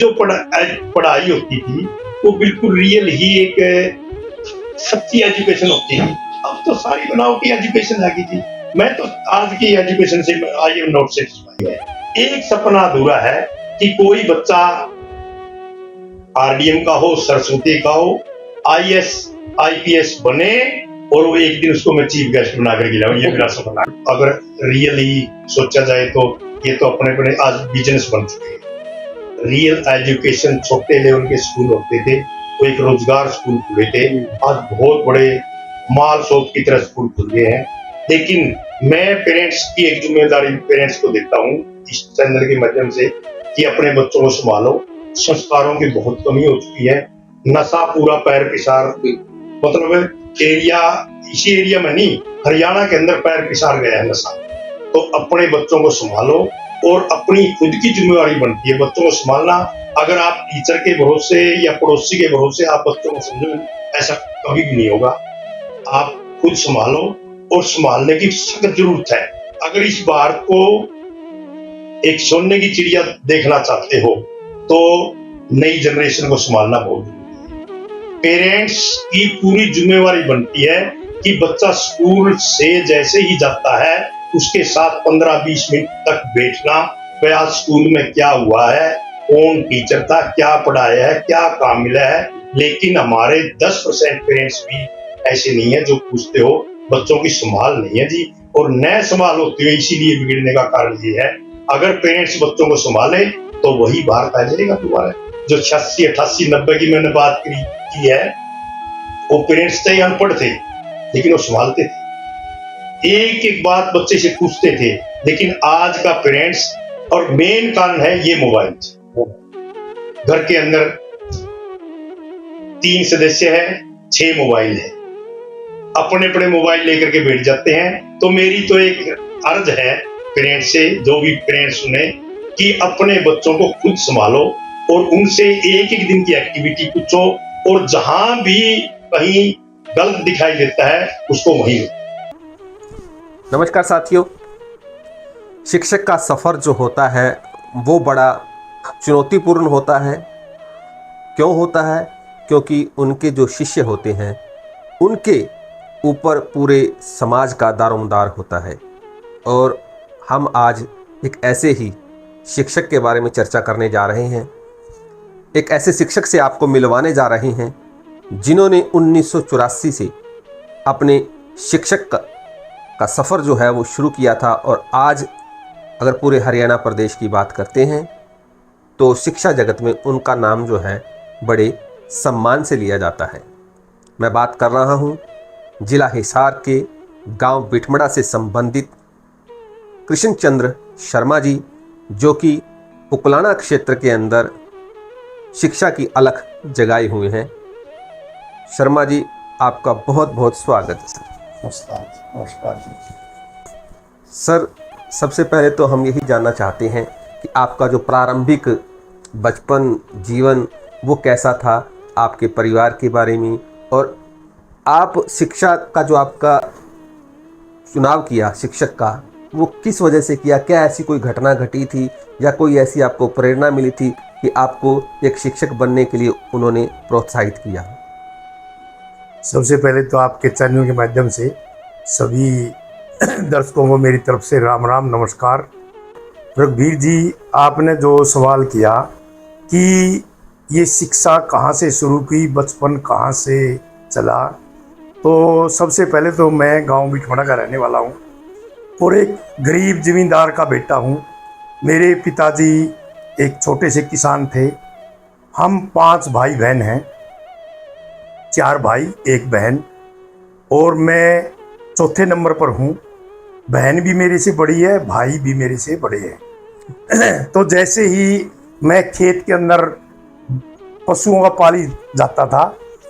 जो पढ़ाई होती थी वो बिल्कुल रियल ही एक सच्ची एजुकेशन होती है। अब तो सारी बनावटी एजुकेशन आ गई थी। मैं तो आज की एजुकेशन से आई एम नॉट सेटिस्फाइड है। एक सपना अधूरा है कि कोई बच्चा आरडीएम का हो, सरस्वती का हो, आईएएस आईपीएस बने और वो एक दिन उसको मैं चीफ गेस्ट बना कर गिराऊं, ये मेरा सपना है। अगर रियली सोचा जाए तो ये तो अपने अपने आज बिजनेस बन चुके हैं। रियल एजुकेशन छोटे लेवल के स्कूल होते थे, वो एक रोजगार स्कूल खुले थे, आज बहुत बड़े माल शॉप की तरह स्कूल खुल गए हैं। लेकिन मैं पेरेंट्स की एक जिम्मेदारी पेरेंट्स को देता हूँ इस चैनल के माध्यम से कि अपने बच्चों को संभालो। संस्कारों की बहुत कमी हो चुकी है। नशा पूरा पैर पिसार, मतलब एरिया, इसी एरिया में नहीं, हरियाणा के अंदर पैर पिसार गया है नशा। तो अपने बच्चों को संभालो और अपनी खुद की जिम्मेवारी बनती है बच्चों को संभालना। अगर आप टीचर के भरोसे या पड़ोसी के भरोसे आप बच्चों को समझो, ऐसा कभी भी नहीं होगा। आप खुद संभालो और संभालने की सख्त जरूरत है। अगर इस बार को एक सोने की चिड़िया देखना चाहते हो तो नई जनरेशन को संभालना बहुत जरूरी है। पेरेंट्स की पूरी जिम्मेवारी बनती है कि बच्चा स्कूल से जैसे ही जाता है उसके साथ 15-20 मिनट तक बैठना। वह आज स्कूल में क्या हुआ है, कौन टीचर था, क्या पढ़ाया है, क्या काम मिला है। लेकिन हमारे 10% पेरेंट्स भी ऐसे नहीं है जो पूछते हो। बच्चों की संभाल नहीं है जी, और न संभाल होती है, इसीलिए बिगड़ने का कारण ये है। अगर पेरेंट्स बच्चों को संभाले तो वही बाहर आ जाएगा दोबारा। जो 86, 88, 90 की मैंने बात की है, वो पेरेंट्स थे अनपढ़ थे लेकिन वो संभालते थे, एक एक बात बच्चे से पूछते थे। लेकिन आज का पेरेंट्स, और मेन कारण है ये मोबाइल। घर के अंदर 3 सदस्य है, 6 मोबाइल है, अपने अपने मोबाइल लेकर के बैठ जाते हैं। तो मेरी तो एक अर्ज है पेरेंट्स से, जो भी पेरेंट्स सुने, कि अपने बच्चों को खुद संभालो और उनसे एक एक दिन की एक्टिविटी पूछो, और जहां भी कहीं गलत दिखाई देता है उसको वहीं। नमस्कार साथियों, शिक्षक का सफ़र जो होता है वो बड़ा चुनौतीपूर्ण होता है। क्यों होता है? क्योंकि उनके जो शिष्य होते हैं उनके ऊपर पूरे समाज का दारोमदार होता है। और हम आज एक ऐसे ही शिक्षक के बारे में चर्चा करने जा रहे हैं। एक ऐसे शिक्षक से आपको मिलवाने जा रहे हैं जिन्होंने 1984 से अपने शिक्षक का सफ़र जो है वो शुरू किया था। और आज अगर पूरे हरियाणा प्रदेश की बात करते हैं तो शिक्षा जगत में उनका नाम जो है बड़े सम्मान से लिया जाता है। मैं बात कर रहा हूँ जिला हिसार के गांव बिठमड़ा से संबंधित कृष्ण चंद्र शर्मा जी, जो कि उकलाना क्षेत्र के अंदर शिक्षा की अलख जगाए हुए हैं। शर्मा जी, आपका बहुत बहुत स्वागत है सर। नमस्कार सर, सबसे पहले तो हम यही जानना चाहते हैं कि आपका जो प्रारंभिक बचपन जीवन वो कैसा था, आपके परिवार के बारे में, और आप शिक्षा का जो आपका चुनाव किया शिक्षक का वो किस वजह से किया? क्या ऐसी कोई घटना घटी थी या कोई ऐसी आपको प्रेरणा मिली थी कि आपको एक शिक्षक बनने के लिए उन्होंने प्रोत्साहित किया? सबसे पहले तो आपके चैनल के माध्यम से सभी दर्शकों को मेरी तरफ से राम राम नमस्कार। रघुवीर जी, आपने जो सवाल किया कि ये शिक्षा कहाँ से शुरू की, बचपन कहाँ से चला, तो सबसे पहले तो मैं गांव बिठमड़ा का रहने वाला हूँ और एक गरीब ज़मींदार का बेटा हूँ। मेरे पिताजी एक छोटे से किसान थे। हम 5 भाई बहन हैं, 4 भाई 1 बहन, और मैं चौथे नंबर पर हूँ। बहन भी मेरे से बड़ी है, भाई भी मेरे से बड़े हैं। तो जैसे ही मैं खेत के अंदर पशुओं का पाली जाता था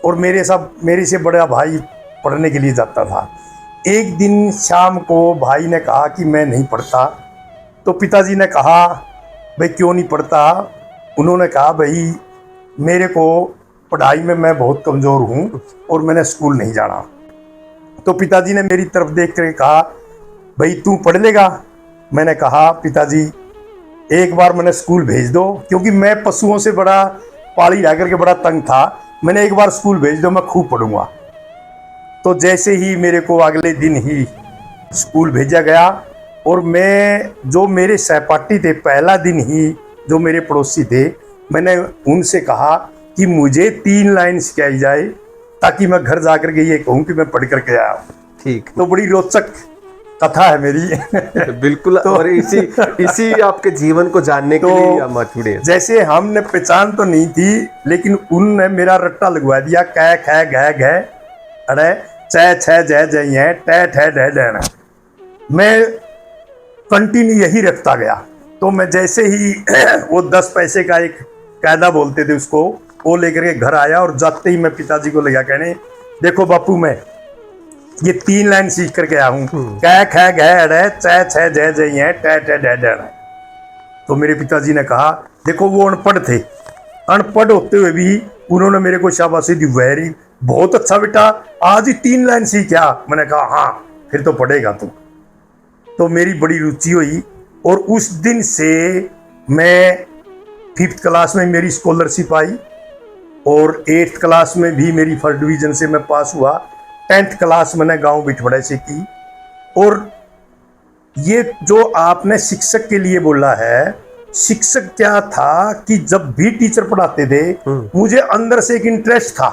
और मेरे से बड़ा भाई पढ़ने के लिए जाता था। एक दिन शाम को भाई ने कहा कि मैं नहीं पढ़ता। तो पिताजी ने कहा, भाई क्यों नहीं पढ़ता? उन्होंने कहा, भाई मेरे को पढ़ाई में मैं बहुत कमज़ोर हूँ और मैंने स्कूल नहीं जाना। तो पिताजी ने मेरी तरफ देख कर कहा, भाई तू पढ़ लेगा? मैंने कहा, पिताजी एक बार मैंने स्कूल भेज दो, क्योंकि मैं पशुओं से बड़ा पाली रह करके बड़ा तंग था। मैंने एक बार स्कूल भेज दो, मैं खूब पढ़ूंगा। तो जैसे ही मेरे को अगले दिन ही स्कूल भेजा गया, और मैं जो मेरे सहपाठी थे, पहला दिन ही जो मेरे पड़ोसी थे, मैंने उनसे कहा कि मुझे 3 लाइन सिखाई जाए ताकि मैं घर जाकर के ये कहूँ कि मैं पढ़ करके आया हूँ। ठीक। तो बड़ी रोचक कथा है मेरी। बिल्कुल। तो और इसी आपके जीवन को जानने के लिए हम आज जुड़े हैं। जैसे हमने पहचान तो नहीं थी, लेकिन उनने मेरा रट्टा लगवा दिया, कै ख घ घ अरे च छ ज ज है ट ठ ड ड। मैं कंटिन्यू यही रखता गया। तो मैं जैसे ही वो 10 पैसे का एक कायदा बोलते थे उसको, वो लेकर के घर आया, और जाते ही मैं पिताजी को लगा कहने, देखो बापू मैं ये 3 लाइन सीख करके आया हूँ, कै ख घ ड़ च छ ज ज है ट ठ ड ड। तो मेरे पिताजी ने कहा, देखो वो अनपढ़ थे, अनपढ़ होते हुए भी उन्होंने मेरे को शाबाशी दी, वेरी बहुत अच्छा बेटा, आज ही 3 लाइन सीखा। मैंने कहा हाँ, फिर तो पढ़ेगा तू। तो मेरी बड़ी रुचि हुई, और उस दिन से मैं 5th क्लास में मेरी स्कॉलरशिप आई, और 8th क्लास में भी मेरी फर्स्ट डिवीजन से मैं पास हुआ। 10th क्लास मैंने गांव बिठवड़े से की। और ये जो आपने शिक्षक के लिए बोला है, शिक्षक क्या था कि जब भी टीचर पढ़ाते थे, मुझे अंदर से एक इंटरेस्ट था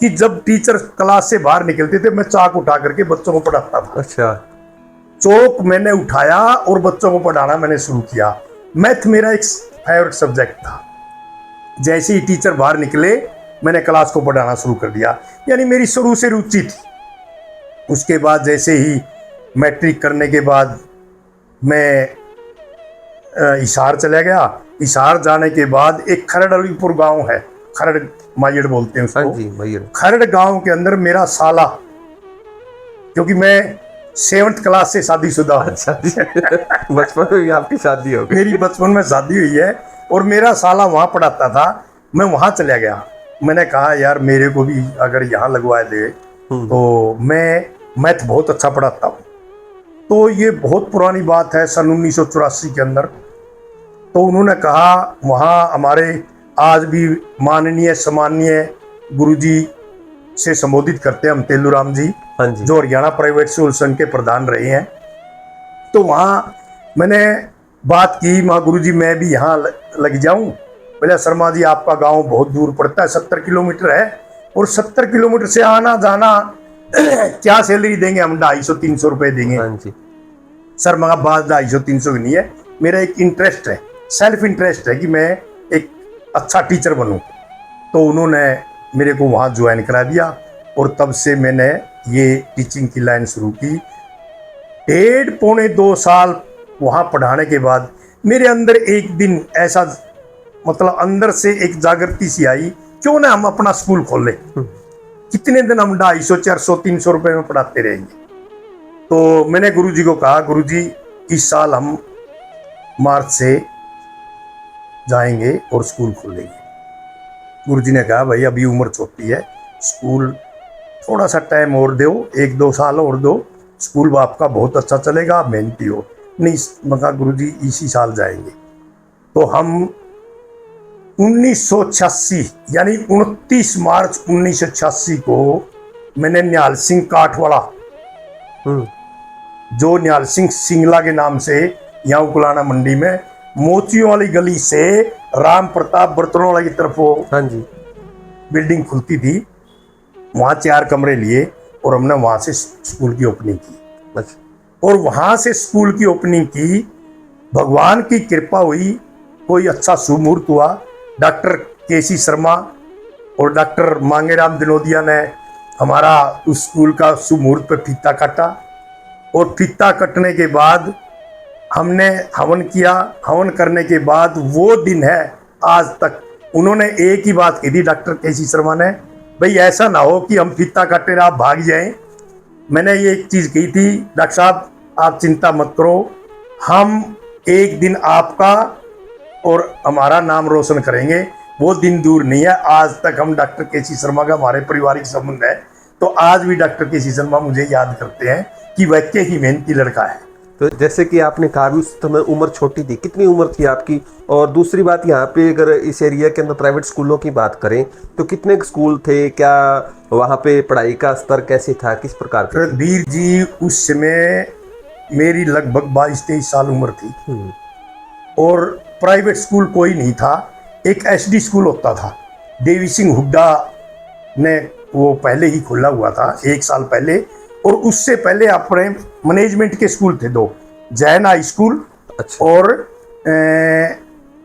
कि जब टीचर क्लास से बाहर निकलते थे, मैं चाक उठा करके बच्चों को पढ़ाता था। अच्छा। चौक मैंने उठाया और बच्चों को पढ़ाना मैंने शुरू किया। मैथ मेरा एक फेवरेट सब्जेक्ट था। जैसे ही टीचर बाहर निकले, मैंने क्लास को पढ़ाना शुरू कर दिया, यानी मेरी शुरू से रुचि थी। उसके बाद जैसे ही मैट्रिक करने के बाद मैं हिसार चला गया। हिसार जाने के बाद एक खरड़ अलीपुर गांव है, खरड़ मायड़ बोलते हैं उसको। हाँ जी, मायड़। खरड़ गांव के अंदर मेरा साला, क्योंकि मैं 7th क्लास से शादीशुदा हूँ। अच्छा जी। बचपन में भी आपकी शादी हो गई? मेरी बचपन में शादी हुई है, और मेरा साला वहाँ पढ़ाता था। मैं वहाँ चला गया। मैंने कहा यार मेरे को भी अगर यहाँ लगवा दे तो मैं मैथ बहुत अच्छा पढ़ाता हूँ। तो ये बहुत पुरानी बात है, सन 1984 के अंदर। तो उन्होंने कहा, वहाँ हमारे आज भी माननीय सम्माननीय गुरुजी से संबोधित करते हैं हम, तेलूराम जी, हाँ जी, जो हरियाणा प्राइवेट स्कूल संघ के प्रधान रहे हैं। तो वहाँ मैंने बात की, माँ गुरुजी मैं भी यहाँ लग जाऊँ। बोले शर्मा जी आपका गांव बहुत दूर पड़ता है, 70 किलोमीटर है, और 70 किलोमीटर से आना जाना क्या सैलरी देंगे हम, 250-300 रुपये देंगे। हाँ जी। सर मगर बात 250-300 की नहीं है, मेरा एक इंटरेस्ट है, सेल्फ इंटरेस्ट है कि मैं एक अच्छा टीचर बनूं। तो उन्होंने मेरे को वहाँ ज्वाइन करा दिया, और तब से मैंने ये टीचिंग की लाइन शुरू की। 1.5-2 साल वहाँ पढ़ाने के बाद मेरे अंदर एक दिन ऐसा, मतलब अंदर से एक जागृति सी आई, क्यों ना हम अपना स्कूल खोले। कितने दिन हम 250-400-300 रुपए में पढ़ाते रहेंगे। तो मैंने गुरुजी को कहा, गुरुजी इस साल हम मार्च से जाएंगे और स्कूल खोलेंगे। गुरुजी ने कहा भाई अभी उम्र छोटी है, स्कूल थोड़ा सा टाइम और दो, 1-2 साल और दो, स्कूल आपका बहुत अच्छा चलेगा, आप मेहनती हो। नहीं, मैं कहा गुरुजी इसी साल जाएंगे। तो हम 1986 यानी 29 मार्च 1986 को मैंने निहाल सिंह काठवाड़ा, जो निहाल सिंह सिंगला के नाम से यहाँ उकलाना मंडी में मोचियों वाली गली से राम प्रताप बर्तनों वाला की तरफ वो हाँ जी बिल्डिंग खुलती थी, वहाँ 4 कमरे लिए और हमने वहाँ से स्कूल की ओपनिंग की। अच्छा, और वहाँ से स्कूल की ओपनिंग की, भगवान की कृपा हुई, कोई अच्छा शुभ मुहूर्त हुआ। डॉक्टर केसी शर्मा और डॉक्टर मांगेराम दिनोदिया ने हमारा उस स्कूल का शुभ मुहूर्त पर फीता काटा, और फीता कटने के बाद हमने हवन किया। हवन करने के बाद वो दिन है आज तक। उन्होंने एक ही बात की थी डॉक्टर केसी शर्मा ने, भाई ऐसा ना हो कि हम फीता काटे आप भाग जाएं। मैंने ये एक चीज़ कही थी, डॉक्टर साहब आप चिंता मत करो, हम एक दिन आपका और हमारा नाम रोशन करेंगे, वो दिन दूर नहीं है। आज तक हम डॉक्टर केसी शर्मा का हमारे पारिवारिक संबंध है, तो आज भी डॉक्टर केसी शर्मा मुझे याद करते हैं कि वह के ही मेहनती लड़का है। तो जैसे कि आपने कहा भी उस समय उम्र छोटी थी, कितनी उम्र थी आपकी? और दूसरी बात यहाँ पे अगर इस एरिया के अंदर प्राइवेट स्कूलों की बात करें तो कितने स्कूल थे, क्या वहाँ पे पढ़ाई का स्तर कैसे था, किस प्रकार का? रणबीर जी उस समय मेरी लगभग 22-23 साल उम्र थी और प्राइवेट स्कूल कोई नहीं था। एक एसडी स्कूल होता था, देवी सिंह हुड्डा ने वो पहले ही खोला हुआ था 1 साल पहले, और उससे पहले अपने मैनेजमेंट के स्कूल थे 2, जैन हाई स्कूल अच्छा, और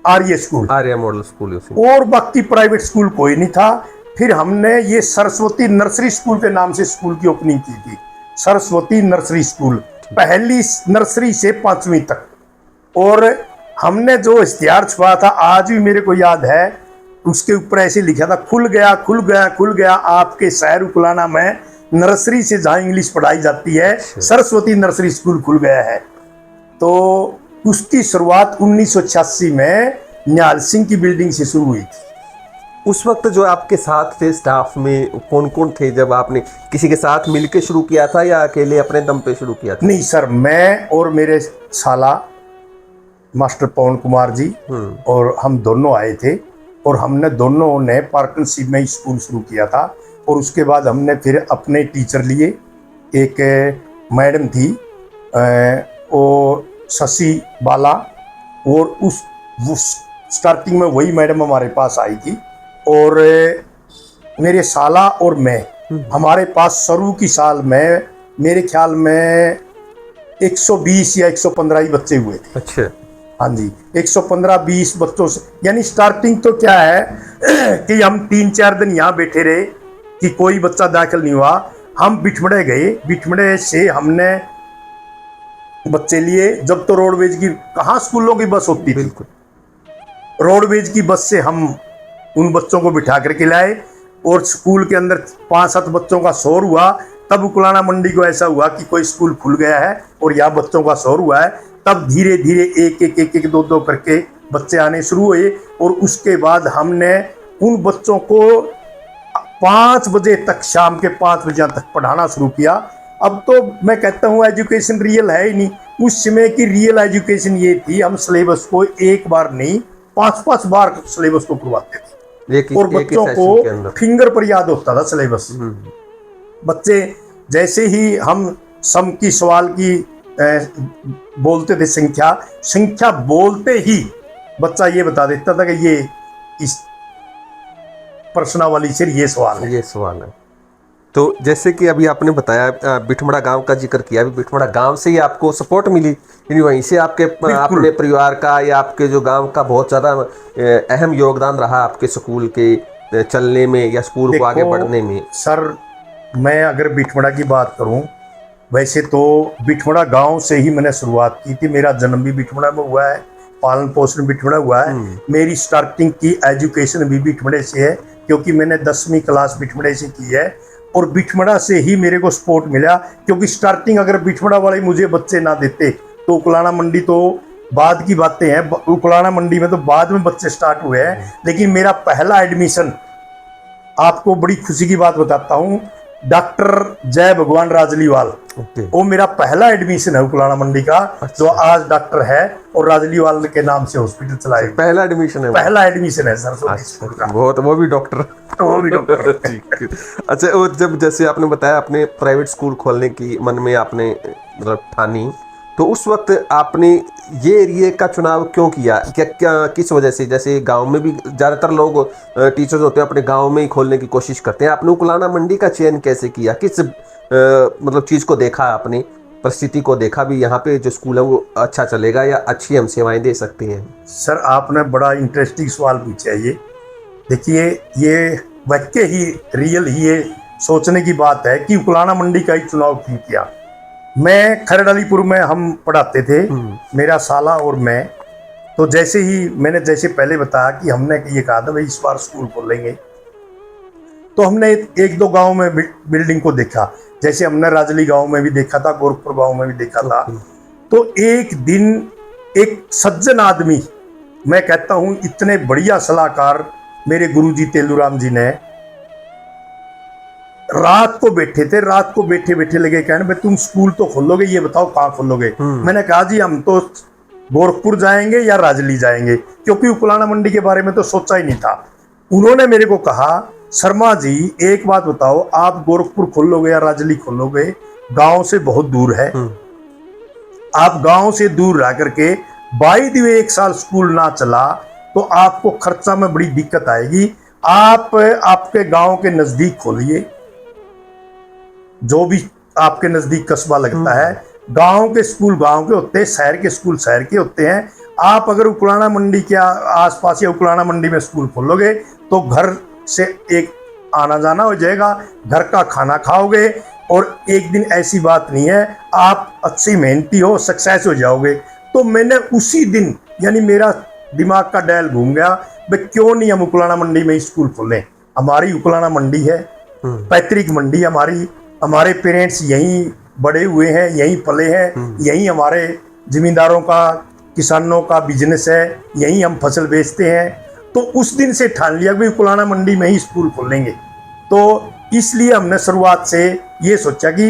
आर्य स्कूल, आर्या मॉडल स्कूल उसी। और बाकी प्राइवेट स्कूल कोई नहीं था। फिर हमने ये सरस्वती नर्सरी स्कूल के नाम से स्कूल की ओपनिंग की थी। सरस्वती नर्सरी स्कूल, पहली नर्सरी से 5वीं तक। और हमने जो इश्तिहार छपा था आज भी मेरे को याद है, उसके ऊपर ऐसे लिखा था, खुल गया खुल गया खुल गया आपके शहर उकलाना में, नर्सरी से जहाँ इंग्लिश पढ़ाई जाती है सरस्वती नर्सरी स्कूल खुल गया है। तो उसकी शुरुआत 1986 में निहाल सिंह की बिल्डिंग से शुरू हुई थी। उस वक्त जो आपके साथ थे स्टाफ में कौन कौन थे? जब आपने किसी के साथ मिलके शुरू किया था या अकेले अपने दम पे शुरू किया था? नहीं सर, मैं और मेरे साला मास्टर पवन कुमार जी और हम दोनों आए थे, और हमने दोनों ने पार्टनरशिप में स्कूल शुरू किया था। और उसके बाद हमने फिर अपने टीचर लिए। एक मैडम थी वो शशि बाला, और वो स्टार्टिंग में वही मैडम हमारे पास आई थी। और मेरे साला और मैं, हमारे पास शुरू की साल में मेरे ख्याल में 120 या 115 ही बच्चे हुए थे। अच्छा, हाँ जी, 115-20 बच्चों से, यानी स्टार्टिंग तो क्या है कि हम 3-4 दिन यहाँ बैठे रहे कि कोई बच्चा दाखिल नहीं हुआ। हम बिठमड़े गए, बिठमड़े से हमने बच्चे लिए। जब तो रोडवेज की कहाँ स्कूलों की बस होती थी, रोडवेज की बस से हम उन बच्चों को बिठा करके लाए, और स्कूल के अंदर 5-7 बच्चों का शोर हुआ। तब उकलाना मंडी को ऐसा हुआ कि कोई स्कूल खुल गया है और यहाँ बच्चों का शोर हुआ है। तब धीरे धीरे एक 2 करके बच्चे आने शुरू हुए, और उसके बाद हमने उन बच्चों को 5 बजे तक, शाम के 5 बजे तक पढ़ाना शुरू किया। अब तो मैं कहता हूँ एजुकेशन रियल है ही नहीं। उस समय की रियल एजुकेशन ये थी, हम सिलेबस को एक बार नहीं 5-5 बार सिलेबस को करवाते थे, और बच्चों को फिंगर पर याद होता था सिलेबस। बच्चे जैसे ही हम सम की सवाल की बोलते थे, संख्या बोलते ही बच्चा ये बता देता था कि ये इस प्रश्नावली से ये सवाल है। तो जैसे कि अभी आपने बताया बिठमड़ा गांव का जिक्र किया, अभी बिठमड़ा गांव से ही आपको सपोर्ट मिली, यानी वहीं से आपके अपने परिवार का या आपके जो गांव का बहुत ज़्यादा अहम योगदान रहा आपके स्कूल के चलने में या स्कूल को आगे बढ़ने में? सर, मैं अगर बिठमड़ा की बात करूं, वैसे तो बिठमड़ा गांव से ही मैंने शुरुआत की थी। मेरा जन्म भी बिठमड़ा में हुआ है, पालन पोषण बिठमड़ा हुआ है। मेरी स्टार्टिंग की एजुकेशन भी बिठमड़े से है, क्योंकि मैंने 10वीं क्लास बिठमड़े से की है, और बिठमड़ा से ही मेरे को सपोर्ट मिला। क्योंकि स्टार्टिंग अगर बिठमड़ा वाले मुझे बच्चे ना देते तो उकलाना मंडी तो बाद की बातें हैं, उकलाना मंडी में तो बाद में बच्चे स्टार्ट हुए हैं। लेकिन मेरा पहला एडमिशन, आपको बड़ी खुशी की बात बताता हूँ, डॉक्टर जय भगवान राजलीवाल, वो मेरा पहला एडमिशन है उकलाना मंडी का। जो आज डॉक्टर है और राजलीवाल के नाम से हॉस्पिटल चलाए। पहला एडमिशन है सर। वो भी डॉक्टर। ठीक है। अच्छा, और जब जैसे आपने बताया अपने प्राइवेट स्कूल खोलने की मन में आपने मतलब ठानी, तो उस वक्त आपने ये एरिया का चुनाव क्यों किया? क्या किस वजह से? जैसे गांव में भी ज़्यादातर लोग टीचर्स होते हैं अपने गांव में ही खोलने की कोशिश करते हैं, आपने उकलाना मंडी का चयन कैसे किया? किस मतलब चीज़ को देखा आपने, परिस्थिति को देखा भी यहाँ पे जो स्कूल है वो अच्छा चलेगा या अच्छी हम सेवाएं दे सकते हैं? सर, आपने बड़ा इंटरेस्टिंग सवाल पूछा है। ये देखिए, ये वाकई ही रियल ही ये सोचने की बात है कि उकलाना मंडी का ही चुनाव क्यों किया। मैं खरडालीपुर में हम पढ़ाते थे, मेरा साला और मैं। तो जैसे ही मैंने पहले बताया कि हमने ये कहा था भाई इस बार स्कूल खोलेंगे, तो हमने 1-2 गांव में बिल्डिंग को देखा। जैसे हमने राजली गांव में भी देखा था, गोरखपुर गांव में भी देखा था। तो एक दिन एक सज्जन आदमी, मैं कहता हूं इतने बढ़िया सलाहकार मेरे गुरुजी तेलूराम जी ने रात को बैठे थे, रात को बैठे बैठे लगे कहने भाई तुम स्कूल तो खोलोगे, ये बताओ कहाँ खोलोगे। मैंने कहा जी हम तो गोरखपुर जाएंगे या राजली जाएंगे, क्योंकि उकुलाना मंडी के बारे में तो सोचा ही नहीं था। उन्होंने मेरे को कहा शर्मा जी एक बात बताओ, आप गोरखपुर खोलोगे या राजली खोलोगे, गांव से बहुत दूर है, आप गांव से दूर रह करके बाई दी एक साल स्कूल ना चला तो आपको खर्चा में बड़ी दिक्कत आएगी। आप आपके गांव के नजदीक खोलिए, जो भी आपके नजदीक कस्बा लगता है। गांव के स्कूल गांव के होते हैं, शहर के स्कूल शहर के होते हैं। आप अगर उकुलाना मंडी के आसपास या उकुलाना मंडी में स्कूल खोलोगे तो घर से एक आना जाना हो जाएगा, घर का खाना खाओगे, और एक दिन ऐसी बात नहीं है आप अच्छी मेहनती हो सक्सेस हो जाओगे। तो मैंने उसी दिन यानी मेरा दिमाग का डायल घूम गया, भाई क्यों नहीं हम उकुलाना मंडी में स्कूल खोलें। हमारी उकुलाना मंडी है, पैतृक मंडी हमारी, हमारे पेरेंट्स यहीं बड़े हुए हैं, यहीं पले हैं, यहीं हमारे जमींदारों का किसानों का बिजनेस है, यहीं हम फसल बेचते हैं। तो उस दिन से ठान लिया कि उकुलाना मंडी में ही स्कूल खोलेंगे। तो इसलिए हमने शुरुआत से ये सोचा कि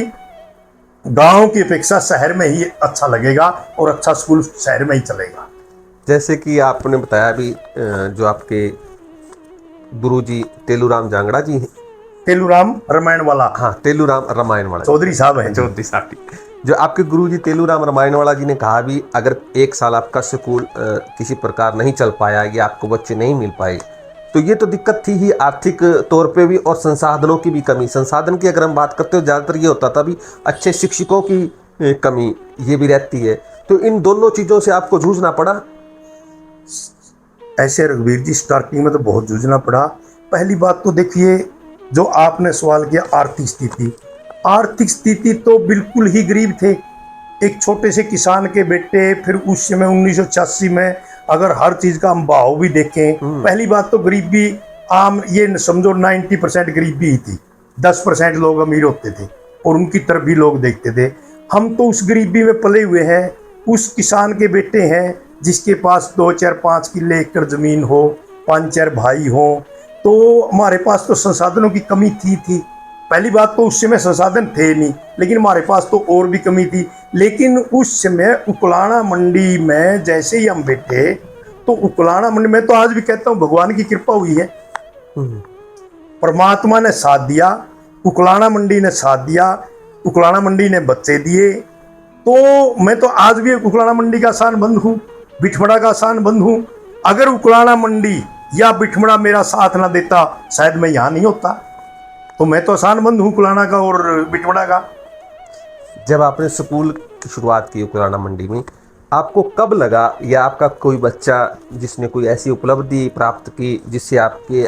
गांव की अपेक्षा शहर में ही अच्छा लगेगा और अच्छा स्कूल शहर में ही चलेगा। जैसे कि आपने बताया भी जो आपके गुरुजी तेलूराम जांगड़ा जी हैं, तेलूराम रामायण वाला, हाँ तेलूराम रामायण वाला चौधरी साहब हैं, चौधरी साहब, जो आपके गुरुजी तेलूराम रामायण वाला जी ने कहा भी अगर एक साल आपका स्कूल किसी प्रकार नहीं चल पाया या आपको बच्चे नहीं मिल पाए तो ये तो दिक्कत थी ही आर्थिक तौर पे भी और संसाधनों की भी कमी। संसाधन की अगर हम बात करते हो ज़्यादातर ये होता था भी अच्छे शिक्षकों की कमी ये भी रहती है। तो इन दोनों चीज़ों से आपको जूझना पड़ा। ऐसे रघुवीर जी स्टार्टिंग में तो बहुत जूझना पड़ा। पहली बात तो देखिए जो आपने सवाल किया आर्थिक स्थिति, आर्थिक स्थिति तो बिल्कुल ही गरीब थे। एक छोटे से किसान के बेटे, फिर उस समय 1986 में अगर हर चीज का हम भाव भी देखें, पहली बात तो गरीबी आम ये समझो 90% गरीबी ही थी, 10% लोग अमीर होते थे और उनकी तरफ भी लोग देखते थे। हम तो उस गरीबी में पले हुए हैं, उस किसान के बेटे हैं जिसके पास 2, 4, 5 किले एकड़ जमीन हो, 5, 4 भाई हो। तो हमारे पास तो संसाधनों की कमी थी। पहली बात तो उस समय संसाधन थे नहीं, लेकिन हमारे पास तो और भी कमी थी। लेकिन उस समय उकुलाना मंडी में जैसे ही हम बैठे तो उकुलाना मंडी में तो आज भी कहता हूँ भगवान की कृपा हुई है, परमात्मा ने साथ दिया, उकुलाना मंडी ने साथ दिया, उकुलाना मंडी ने बच्चे दिए। तो मैं तो आज भी उकुलाना मंडी का आसान बंद हूँ, बिठमड़ा का आसान बंद हूँ। अगर उकुलाना मंडी या बिठमड़ा मेरा साथ ना देता शायद मैं यहाँ नहीं होता। तो मैं तो आसान बंद हूँ उकुलाना का और बिठमड़ा का। जब आपने स्कूल की शुरुआत की उकुलाना मंडी में, आपको कब लगा या आपका कोई बच्चा जिसने कोई ऐसी उपलब्धि प्राप्त की जिससे आपके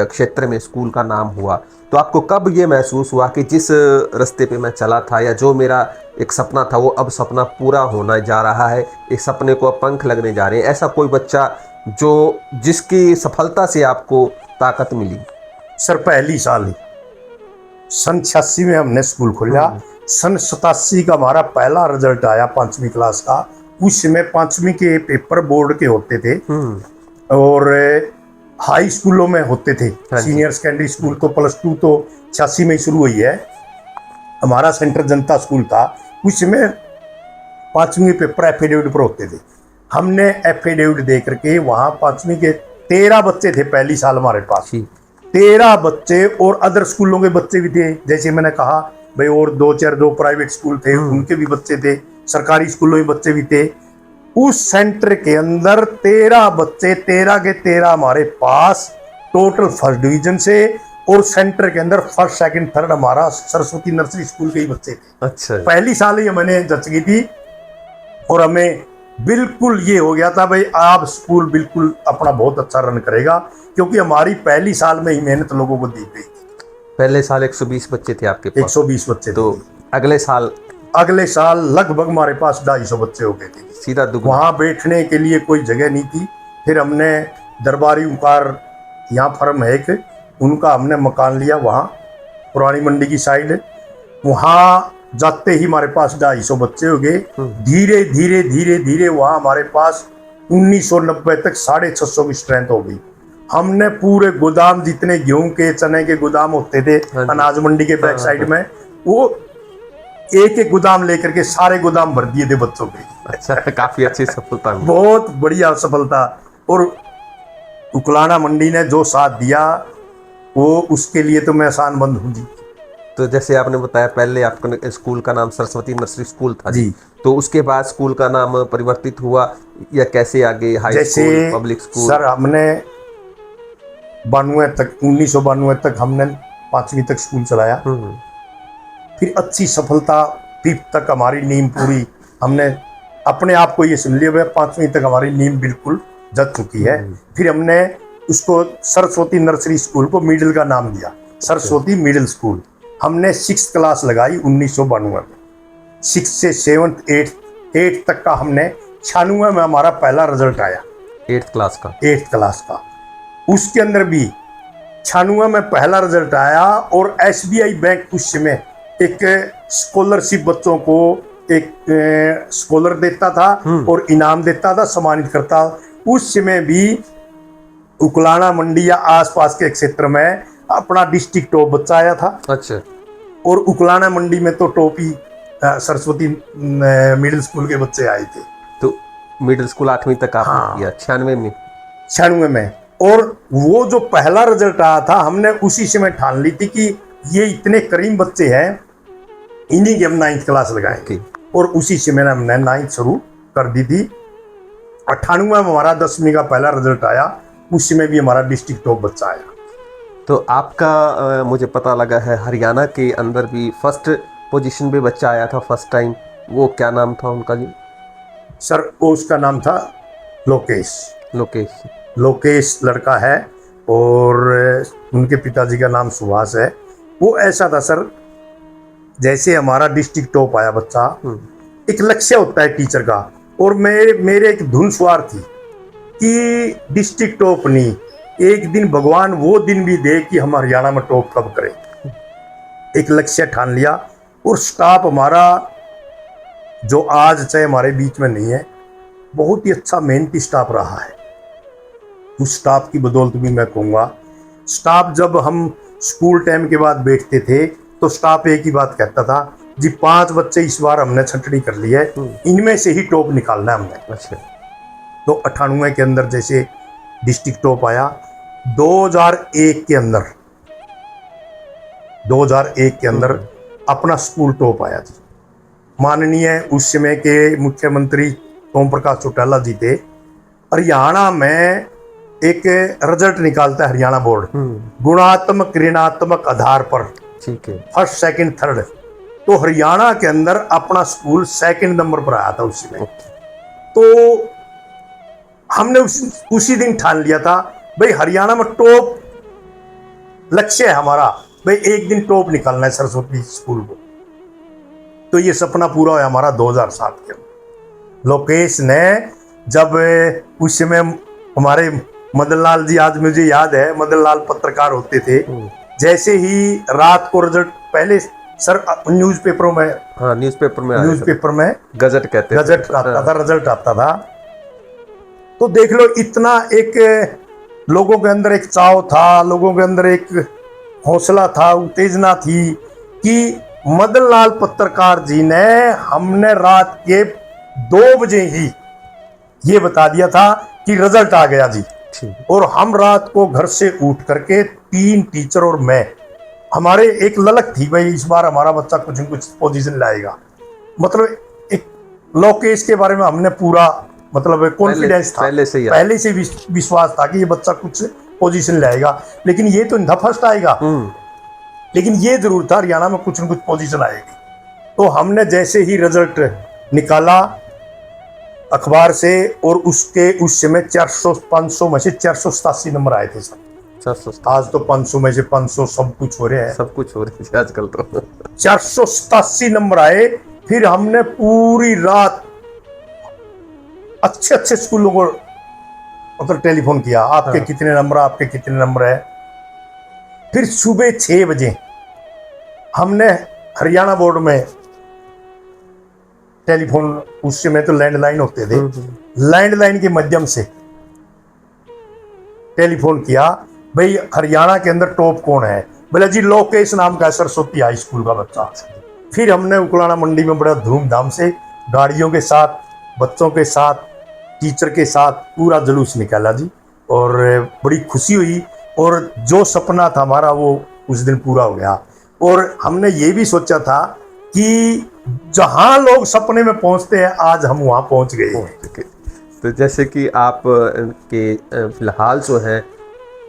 क्षेत्र में स्कूल का नाम हुआ, तो आपको कब ये महसूस हुआ कि जिस रास्ते पे मैं चला था या जो मेरा एक सपना था वो अब सपना पूरा होना जा रहा है, एक सपने को अब पंख लगने जा रहे हैं? ऐसा कोई बच्चा जो जिसकी सफलता से आपको ताकत मिली? सर पहली साल ही सन 86 में हमने स्कूल खोला। सन 87 का हमारा पहला रिजल्ट आया 5वीं क्लास का। उस समय 5वीं के पेपर बोर्ड के होते थे और हाई स्कूलों में होते थे। सीनियर सेकेंडरी स्कूल तो +2 तो 86 में ही शुरू हुई है। हमारा सेंटर जनता स्कूल था। उस समय 5वीं के पेपर एफिडेविट पर होते थे। हमने एफिडेविट दे करके वहाँ 5वीं के 13 बच्चे थे पहली साल हमारे पास, 13 बच्चे, और अदर स्कूलों के बच्चे भी थे। जैसे मैंने कहा भाई और 2 प्राइवेट स्कूल थे उनके भी बच्चे थे, सरकारी स्कूलों में बच्चे भी थे। उस सेंटर के अंदर 13 बच्चे, 13 के 13 हमारे पास टोटल फर्स्ट डिवीजन से, और सेंटर के अंदर फर्स्ट सेकंड थर्ड हमारा सरस्वती नर्सरी स्कूल के ही बच्चे थे। अच्छा, पहली साल ही मैंने जच गई थी और हमें बिल्कुल ये हो गया था भाई आप स्कूल बिल्कुल अपना बहुत अच्छा रन करेगा, क्योंकि हमारी पहली साल में ही मेहनत लोगों को दी गई थी। पहले साल 120 बच्चे थे आपके पास? 120 बच्चे। तो अगले साल लगभग हमारे पास 250 बच्चे हो गए थे, सीधा दुगना। वहाँ बैठने के लिए कोई जगह नहीं थी। फिर हमने दरबारी ओंकार यहाँ फर्म है एक, उनका हमने मकान लिया वहाँ पुरानी मंडी की साइड। वहाँ जाते ही हमारे पास 250 बच्चे हो गए। धीरे धीरे धीरे धीरे वहाँ हमारे पास 1990 तक 650 की स्ट्रेंथ हो गई। हमने पूरे गोदाम, जितने गेहूं के चने के गोदाम होते थे हाँ जी। अनाज मंडी के बैक साइड में, वो एक एक गोदाम लेकर के सारे गोदाम भर दिए थे बच्चों के। अच्छा, काफी अच्छी सफलता मिली। बहुत बढ़िया सफलता। और उकलाना मंडी ने जो साथ दिया वो, उसके लिए तो मैं आसान बंद हूँ जी। तो जैसे आपने बताया पहले आपका स्कूल का नाम सरस्वती नर्सरी स्कूल था जी। तो उसके बाद स्कूल का नाम परिवर्तित हुआ या कैसे आगे? हाई जैसे स्कूल, पब्लिक स्कूल? सर हमने 1992 तक हमने 5वीं तक स्कूल चलाया। फिर अच्छी सफलता, 5th तक हमारी नींव पूरी, हमने अपने आप को ये सुन लिया, 5वीं तक हमारी नींव बिल्कुल जग चुकी है। फिर हमने उसको सरस्वती नर्सरी स्कूल को मिडिल का नाम दिया, सरस्वती मिडिल स्कूल। हमने 6th क्लास लगाई 1992 में। 6 से 7th 8th तक का हमने 96 में हमारा पहला रिजल्ट आया 8th क्लास का। 8th क्लास का। उसके अंदर भी 96 में पहला रिजल्ट आया। और SBI बैंक उस समय एक स्कॉलरशिप, बच्चों को एक स्कॉलर देता था और इनाम देता था, सम्मानित करता। उस समय भी उकलाना मंडी या आसपास के क्षेत्र में अपना डिस्ट्रिक्ट टॉप बच्चा आया था। अच्छा। और उकलाना मंडी में तो टॉप ही सरस्वती मिडिल स्कूल के बच्चे आए थे। तो मिडिल स्कूल 8वीं तक आपने हाँ। किया 96 में? 96 में। और वो जो पहला रिजल्ट आया था, हमने उसी समय ठान ली थी कि ये इतने करीम बच्चे हैं, इन्हीं की हम 9th क्लास लगाएंगे। और उसी समय हमने 9th शुरू कर दी थी। 98 में हमारा 10वीं का पहला रिजल्ट आया, उस समय भी हमारा डिस्ट्रिक्ट टॉप बच्चा आया। तो आपका मुझे पता लगा है हरियाणा के अंदर भी फर्स्ट पोजीशन पे बच्चा आया था फर्स्ट टाइम, वो क्या नाम था उनका जी? सर उसका नाम था लोकेश। लोकेश। लोकेश लड़का है और उनके पिताजी का नाम सुभाष है। वो ऐसा था सर, जैसे हमारा डिस्ट्रिक्ट टॉप आया बच्चा, एक लक्ष्य होता है टीचर का, और मेरे एक धुन सवार थी कि डिस्ट्रिक्ट टॉप नहीं, एक दिन भगवान वो दिन भी दे कि हम हरियाणा में टॉप कब करें। एक लक्ष्य ठान लिया। और स्टाफ हमारा जो आज चाहे हमारे बीच में नहीं है, बहुत ही अच्छा मेहनती स्टाफ रहा है। उस स्टाफ की बदौलत भी मैं कहूँगा, स्टाफ जब हम स्कूल टाइम के बाद बैठते थे तो स्टाफ एक ही बात कहता था, जी 5 बच्चे इस बार हमने छंटनी कर ली है, इनमें से ही टॉप निकालना है हमने। अच्छा। तो 98 के अंदर जैसे डिस्ट्रिक्ट टॉप आया, 2001 के अंदर अपना स्कूल टॉप आया जी। माननीय उस समय के मुख्यमंत्री ओम प्रकाश चौटाला जी थे। हरियाणा में एक रिजल्ट निकालता है हरियाणा बोर्ड, गुणात्मक ऋणात्मक आधार पर, ठीक है। 1st 2nd 3rd। तो हरियाणा के अंदर अपना स्कूल 2nd नंबर पर आया था उस समय। तो हमने उसी दिन ठान लिया था, भाई हरियाणा में टॉप लक्ष्य है हमारा, भाई एक दिन टॉप निकालना है सरस्वती स्कूल को। तो ये सपना पूरा हुआ हमारा 2007 के अंदर। लोकेश ने जब उस समय हमारे मदन लाल जी, आज मुझे याद है, मदन लाल पत्रकार होते थे, जैसे ही रात को रिजल्ट, पहले सर न्यूज़पेपरों में, हाँ न्यूज़पेपर में गजट कहते गजट आता था, रिजल्ट आता था। तो देख लो, इतना एक लोगों के अंदर एक चाव था, लोगों के अंदर एक हौसला था, उत्तेजना थी कि मदन लाल पत्रकार जी ने, हमने रात के 2 बजे ही ये बता दिया था कि रिजल्ट आ गया जी। और हम रात को घर से उठ करके 3 टीचर और मैं, हमारे एक ललक थी, भाई इस बार हमारा बच्चा कुछ न कुछ पोजीशन लाएगा। मतलब एक लोकेश के बारे में हमने पूरा मतलब कॉन्फिडेंस था, पहले से विश्वास था कि ये बच्चा कुछ पोजीशन लाएगा। लेकिन ये तो नहीं फर्स्ट आएगा, लेकिन ये जरूर था हरियाणा में कुछ न कुछ पोजीशन आएगी। तो हमने जैसे ही रिजल्ट निकाला अखबार से, और उसके उस समय 500 में से 487 नंबर आए थे सर। आज तो 500 में से 500 सब कुछ हो रहे हैं, सब कुछ हो रहा है आजकल तो। 487 नंबर आए। फिर हमने पूरी रात अच्छे स्कूलों को मतलब टेलीफोन किया, आपके कितने नंबर, आपके कितने नंबर है। फिर सुबह 6 बजे हमने हरियाणा बोर्ड में टेलीफोन, उस समय तो लैंडलाइन होते थे, लैंडलाइन के माध्यम से टेलीफोन किया, भाई हरियाणा के अंदर टॉप कौन है? बोला जी लोकेश नाम का सरस्वती हाई स्कूल का बच्चा। फिर हमने उकलाना मंडी में बड़ा धूमधाम से गाड़ियों के साथ, बच्चों के साथ, टीचर के साथ पूरा जुलूस निकाला जी, और बड़ी खुशी हुई। और जो सपना था हमारा वो उस दिन पूरा हो गया। और हमने ये भी सोचा था कि जहां लोग सपने में पहुंचते हैं आज हम वहां पहुंच गए हैं। तो जैसे कि आप के फिलहाल जो है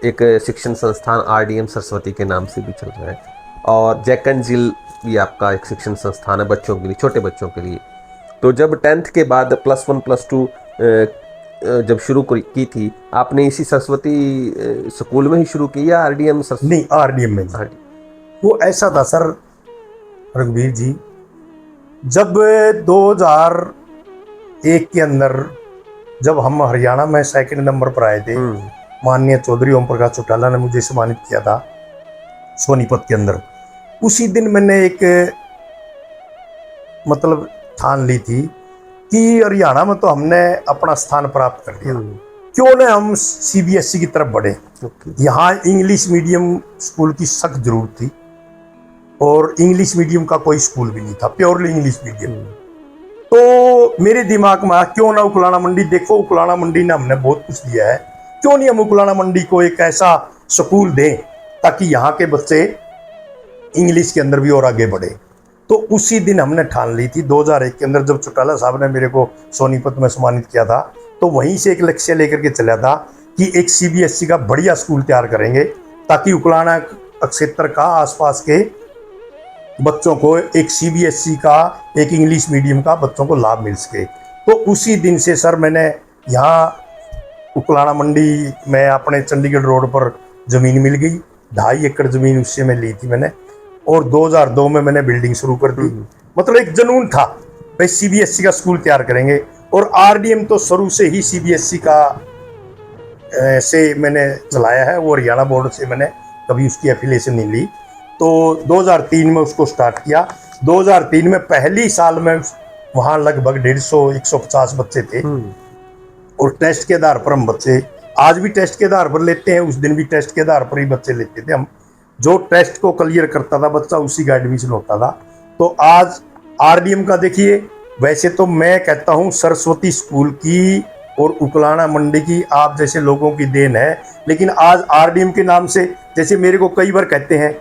एक शिक्षण संस्थान RDM सरस्वती के नाम से भी चल रहा है, और जैक एंड जिल भी आपका एक शिक्षण संस्थान है बच्चों के लिए, छोटे बच्चों के लिए। तो जब 10th के बाद +1 +2 जब शुरू की थी आपने, इसी सरस्वती स्कूल में ही शुरू की या RDM सरस्वती? नहीं, RDM में। वो ऐसा था सर रघुवीर जी, जब 2001 के अंदर जब हम हरियाणा में 2nd नंबर पर आए थे, माननीय चौधरी ओम प्रकाश चौटाला ने मुझे सम्मानित किया था सोनीपत के अंदर। उसी दिन मैंने एक मतलब ठान ली थी कि हरियाणा में तो हमने अपना स्थान प्राप्त कर लिया, क्यों न हम CBSE की तरफ बढ़े। यहाँ इंग्लिश मीडियम स्कूल की सख्त जरूरत थी, और इंग्लिश मीडियम का कोई स्कूल भी नहीं था, प्योरली इंग्लिश मीडियम। तो मेरे दिमाग में क्यों ना उकलाना मंडी, देखो उकलाना मंडी ने हमने बहुत कुछ दिया है, क्यों नहीं हम उकलाना मंडी को एक ऐसा स्कूल दें ताकि यहाँ के बच्चे इंग्लिश के अंदर भी और आगे बढ़े। तो उसी दिन हमने ठान ली थी 2001 के अंदर, जब चौटाला साहब ने मेरे को सोनीपत में सम्मानित किया था, तो वहीं से एक लक्ष्य लेकर के चला था कि एक CBSE का बढ़िया स्कूल तैयार करेंगे ताकि उकलाना क्षेत्र का आसपास के बच्चों को एक CBSE का, एक इंग्लिश मीडियम का बच्चों को लाभ मिल सके। तो उसी दिन से सर मैंने यहाँ उकलाना मंडी में अपने चंडीगढ़ रोड पर ज़मीन मिल गई, 2.5 एकड़ ज़मीन उससे मैं ली थी मैंने, और 2002 में मैंने बिल्डिंग शुरू कर दी। मतलब एक जुनून था भाई CBSE का स्कूल तैयार करेंगे, और RDM तो शुरू से ही CBSE का से मैंने चलाया है, वो हरियाणा बोर्ड से मैंने कभी उसकी एफिलिएशन नहीं ली। तो 2003 में उसको स्टार्ट किया। 2003 में पहली साल में वहाँ लगभग 150-150 बच्चे थे, और टेस्ट के आधार पर हम बच्चे आज भी टेस्ट के आधार पर लेते हैं, उस दिन भी टेस्ट के आधार पर ही बच्चे लेते थे हम। जो टेस्ट को क्लियर करता था बच्चा उसी का एडमिशन होता था। तो आज RDM का देखिए, वैसे तो मैं कहता हूँ सरस्वती स्कूल की और उकलाना मंडी की आप जैसे लोगों की देन है, लेकिन आज RDM के नाम से, जैसे मेरे को कई बार कहते हैं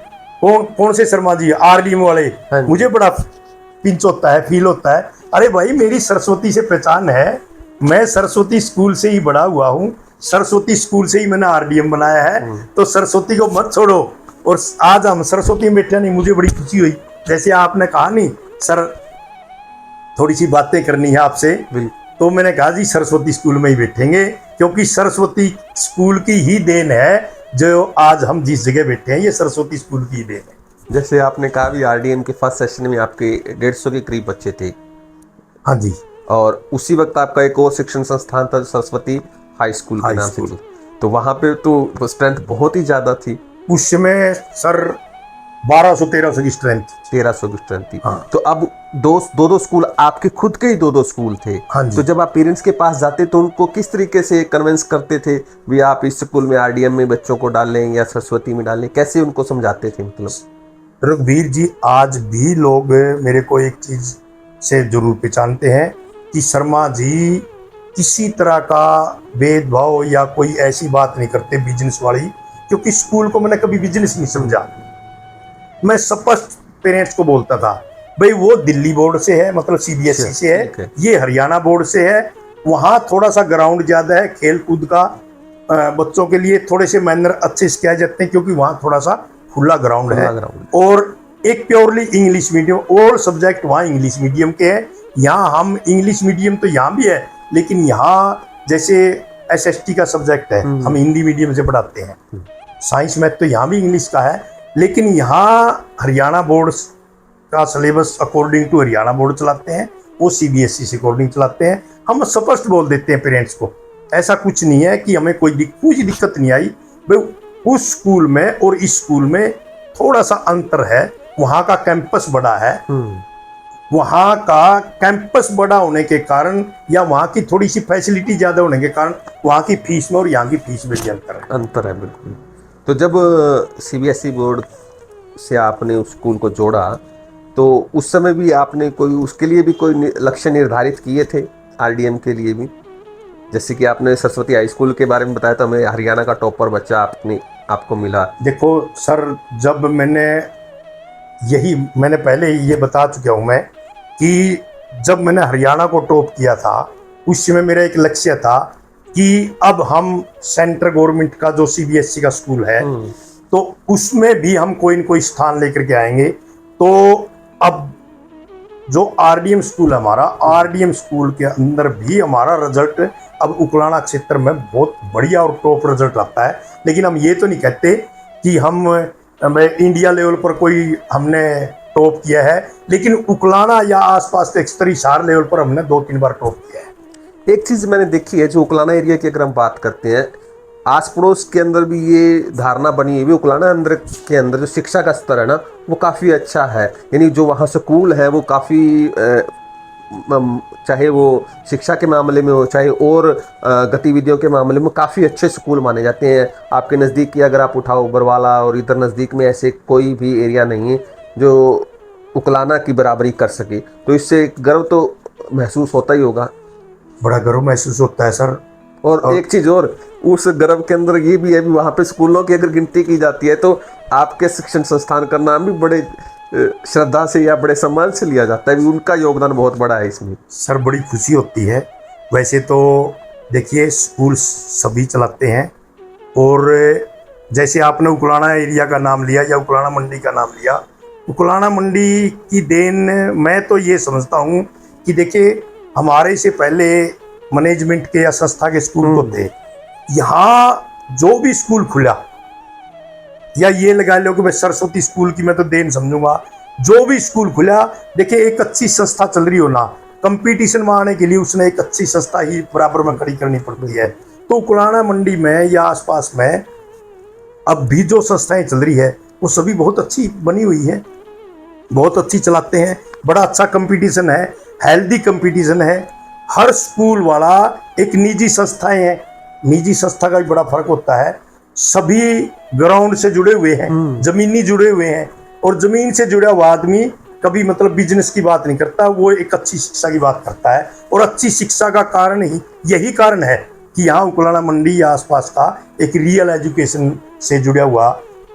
कौन से शर्मा जी RDM वाले, मुझे बड़ा पिंच होता है, फील होता है, अरे भाई मेरी सरस्वती से पहचान है, मैं सरस्वती स्कूल से ही बड़ा हुआ हूँ, सरस्वती स्कूल से ही मैंने RDM बनाया है, तो सरस्वती को मत छोड़ो। और आज हम सरस्वती में बैठे नहीं, मुझे बड़ी खुशी हुई। जैसे आपने कहा नहीं सर थोड़ी सी बातें करनी है आपसे, तो मैंने कहा जी सरस्वती स्कूल में ही बैठेंगे, क्योंकि सरस्वती स्कूल की ही देन है जो आज हम जिस जगह बैठे हैं, ये सरस्वती स्कूल की ही देन है। जैसे आपने कहा भी RDM के फर्स्ट सेशन में आपके 150 के करीब बच्चे थे। हाँ जी। और उसी वक्त आपका एक और शिक्षण संस्थान था सरस्वती हाई स्कूल के नाम से, तो वहाँ पे तो स्ट्रेंथ बहुत ही ज़्यादा थी उस समय सर, 1200-1300 की स्ट्रेंथ, 1300 की स्ट्रेंथ थी। हाँ। तो अब दो स्कूल आपके खुद के ही दो स्कूल थे। हाँ जी। तो जब आप पेरेंट्स के पास जाते तो उनको किस तरीके से कन्विंस करते थे भी आप इस स्कूल में RDM में बच्चों को डालें या सरस्वती में डालें, कैसे उनको समझाते थे? मतलब रघुवीर जी, आज भी लोग मेरे को एक चीज से जरूर पहचानते हैं कि शर्मा जी किसी तरह का भेदभाव या कोई ऐसी बात नहीं करते बिजनेस वाली, क्योंकि स्कूल को मैंने कभी बिजनेस नहीं समझा। मैं स्पष्ट पेरेंट्स को बोलता था भाई वो दिल्ली बोर्ड से है, मतलब CBSE से है, ये हरियाणा बोर्ड से है, वहाँ थोड़ा सा ग्राउंड ज़्यादा है खेल कूद का, बच्चों के लिए थोड़े से मैनर अच्छे से किए जाते हैं क्योंकि वहाँ थोड़ा सा खुला ग्राउंड है, और एक प्योरली इंग्लिश मीडियम, और सब्जेक्ट वहाँ इंग्लिश मीडियम के हैं। यहाँ हम इंग्लिश मीडियम तो यहाँ भी है, लेकिन यहाँ जैसे SST का सब्जेक्ट है, हम हिंदी मीडियम से पढ़ाते हैं, साइंस मैथ तो यहाँ भी इंग्लिश का है, लेकिन यहाँ हरियाणा बोर्ड का syllabus according to Haryana board चलाते हैं, वो CBSE से अकॉर्डिंग चलाते हैं। हम स्पष्ट बोल देते हैं पेरेंट्स को, ऐसा कुछ नहीं है कि हमें कोई दिक्कत नहीं आई भाई। उस स्कूल में और इस स्कूल में थोड़ा सा अंतर है, वहाँ का कैंपस बड़ा है, वहाँ का कैंपस बड़ा होने के कारण या वहाँ की थोड़ी सी फैसिलिटी ज़्यादा होने के कारण वहाँ की फीस में और यहाँ की फीस में भी अंतर है बिल्कुल। तो जब सीबीएसई बोर्ड से आपने उस स्कूल को जोड़ा, तो उस समय भी आपने कोई उसके लिए भी कोई लक्ष्य निर्धारित किए थे, आरडीएम के लिए भी? जैसे कि आपने सरस्वती हाई स्कूल के बारे में बताया, तो हमें हरियाणा का टॉपर बच्चा आपको मिला। देखो सर, जब मैंने पहले ही ये बता चुका हूँ मैं कि जब मैंने हरियाणा को टॉप किया था, उस समय मेरा एक लक्ष्य था कि अब हम सेंट्रल गवर्नमेंट का जो सीबीएसई का स्कूल है, तो उसमें भी हम कोई न कोई स्थान लेकर के आएंगे। तो अब जो आरडीएम स्कूल है हमारा, आरडीएम स्कूल के अंदर भी हमारा रिजल्ट अब उकलाना क्षेत्र में बहुत बढ़िया और टॉप रिजल्ट आता है। लेकिन हम ये तो नहीं कहते कि हम इंडिया लेवल पर कोई हमने टॉप किया है, लेकिन उकलाना या आसपास के स्तरी हिसार लेवल पर हमने 2-3 बार टॉप किया है। एक चीज़ मैंने देखी है, जो उकलाना एरिया की अगर हम बात करते हैं, आस पड़ोस के अंदर भी ये धारणा बनी हुई है, उकलाना अंदर के अंदर जो शिक्षा का स्तर है ना, वो काफ़ी अच्छा है। यानी जो वहाँ स्कूल है वो काफ़ी, चाहे वो शिक्षा के मामले में हो, चाहे और गतिविधियों के मामले में, काफ़ी अच्छे स्कूल माने जाते हैं। आपके नज़दीक की अगर आप उठाओ बरवाला और इधर नज़दीक में, ऐसे कोई भी एरिया नहीं है जो उकलाना की बराबरी कर सके। तो इससे गर्व तो महसूस होता ही होगा। बड़ा गर्व महसूस होता है सर। और एक चीज़ और, उस गर्व के अंदर ये भी है भी वहाँ पे स्कूलों की अगर गिनती की जाती है, तो आपके शिक्षण संस्थान का नाम भी बड़े श्रद्धा से या बड़े सम्मान से लिया जाता है। उनका योगदान बहुत बड़ा है इसमें। सर बड़ी खुशी होती है। वैसे तो देखिए, स्कूल सभी चलाते हैं, और जैसे आपने उकलाना एरिया का नाम लिया या उकलाना मंडी का नाम लिया, उकलाना मंडी की देन मैं तो ये समझता हूँ कि देखिए, हमारे से पहले मैनेजमेंट के या संस्था के स्कूल होते, यहाँ जो भी स्कूल खुला, या ये लगा लो कि मैं सरस्वती स्कूल की मैं तो देन समझूंगा, जो भी स्कूल खुला, देखिए एक अच्छी संस्था चल रही हो ना, कंपटीशन में आने के लिए उसने एक अच्छी संस्था ही बराबर में खड़ी करनी पड़ती है। तो उकलाना मंडी में या आसपास में अब भी जो संस्थाएं चल रही है, वो सभी बहुत अच्छी बनी हुई है, बहुत अच्छी चलाते हैं। बड़ा अच्छा कंपटीशन है, हेल्दी कंपटीशन है। हर स्कूल वाला एक निजी संस्थाएं हैं, निजी संस्था का भी बड़ा फर्क होता है। सभी ग्राउंड से जुड़े हुए हैं, जमीनी जुड़े हुए हैं, और जमीन से जुड़ा हुआ आदमी कभी मतलब बिजनेस की बात नहीं करता, वो एक अच्छी शिक्षा की बात करता है। और अच्छी शिक्षा का कारण ही यही कारण है कि यहाँ उकलाना मंडी या आसपास का एक रियल एजुकेशन से जुड़ा हुआ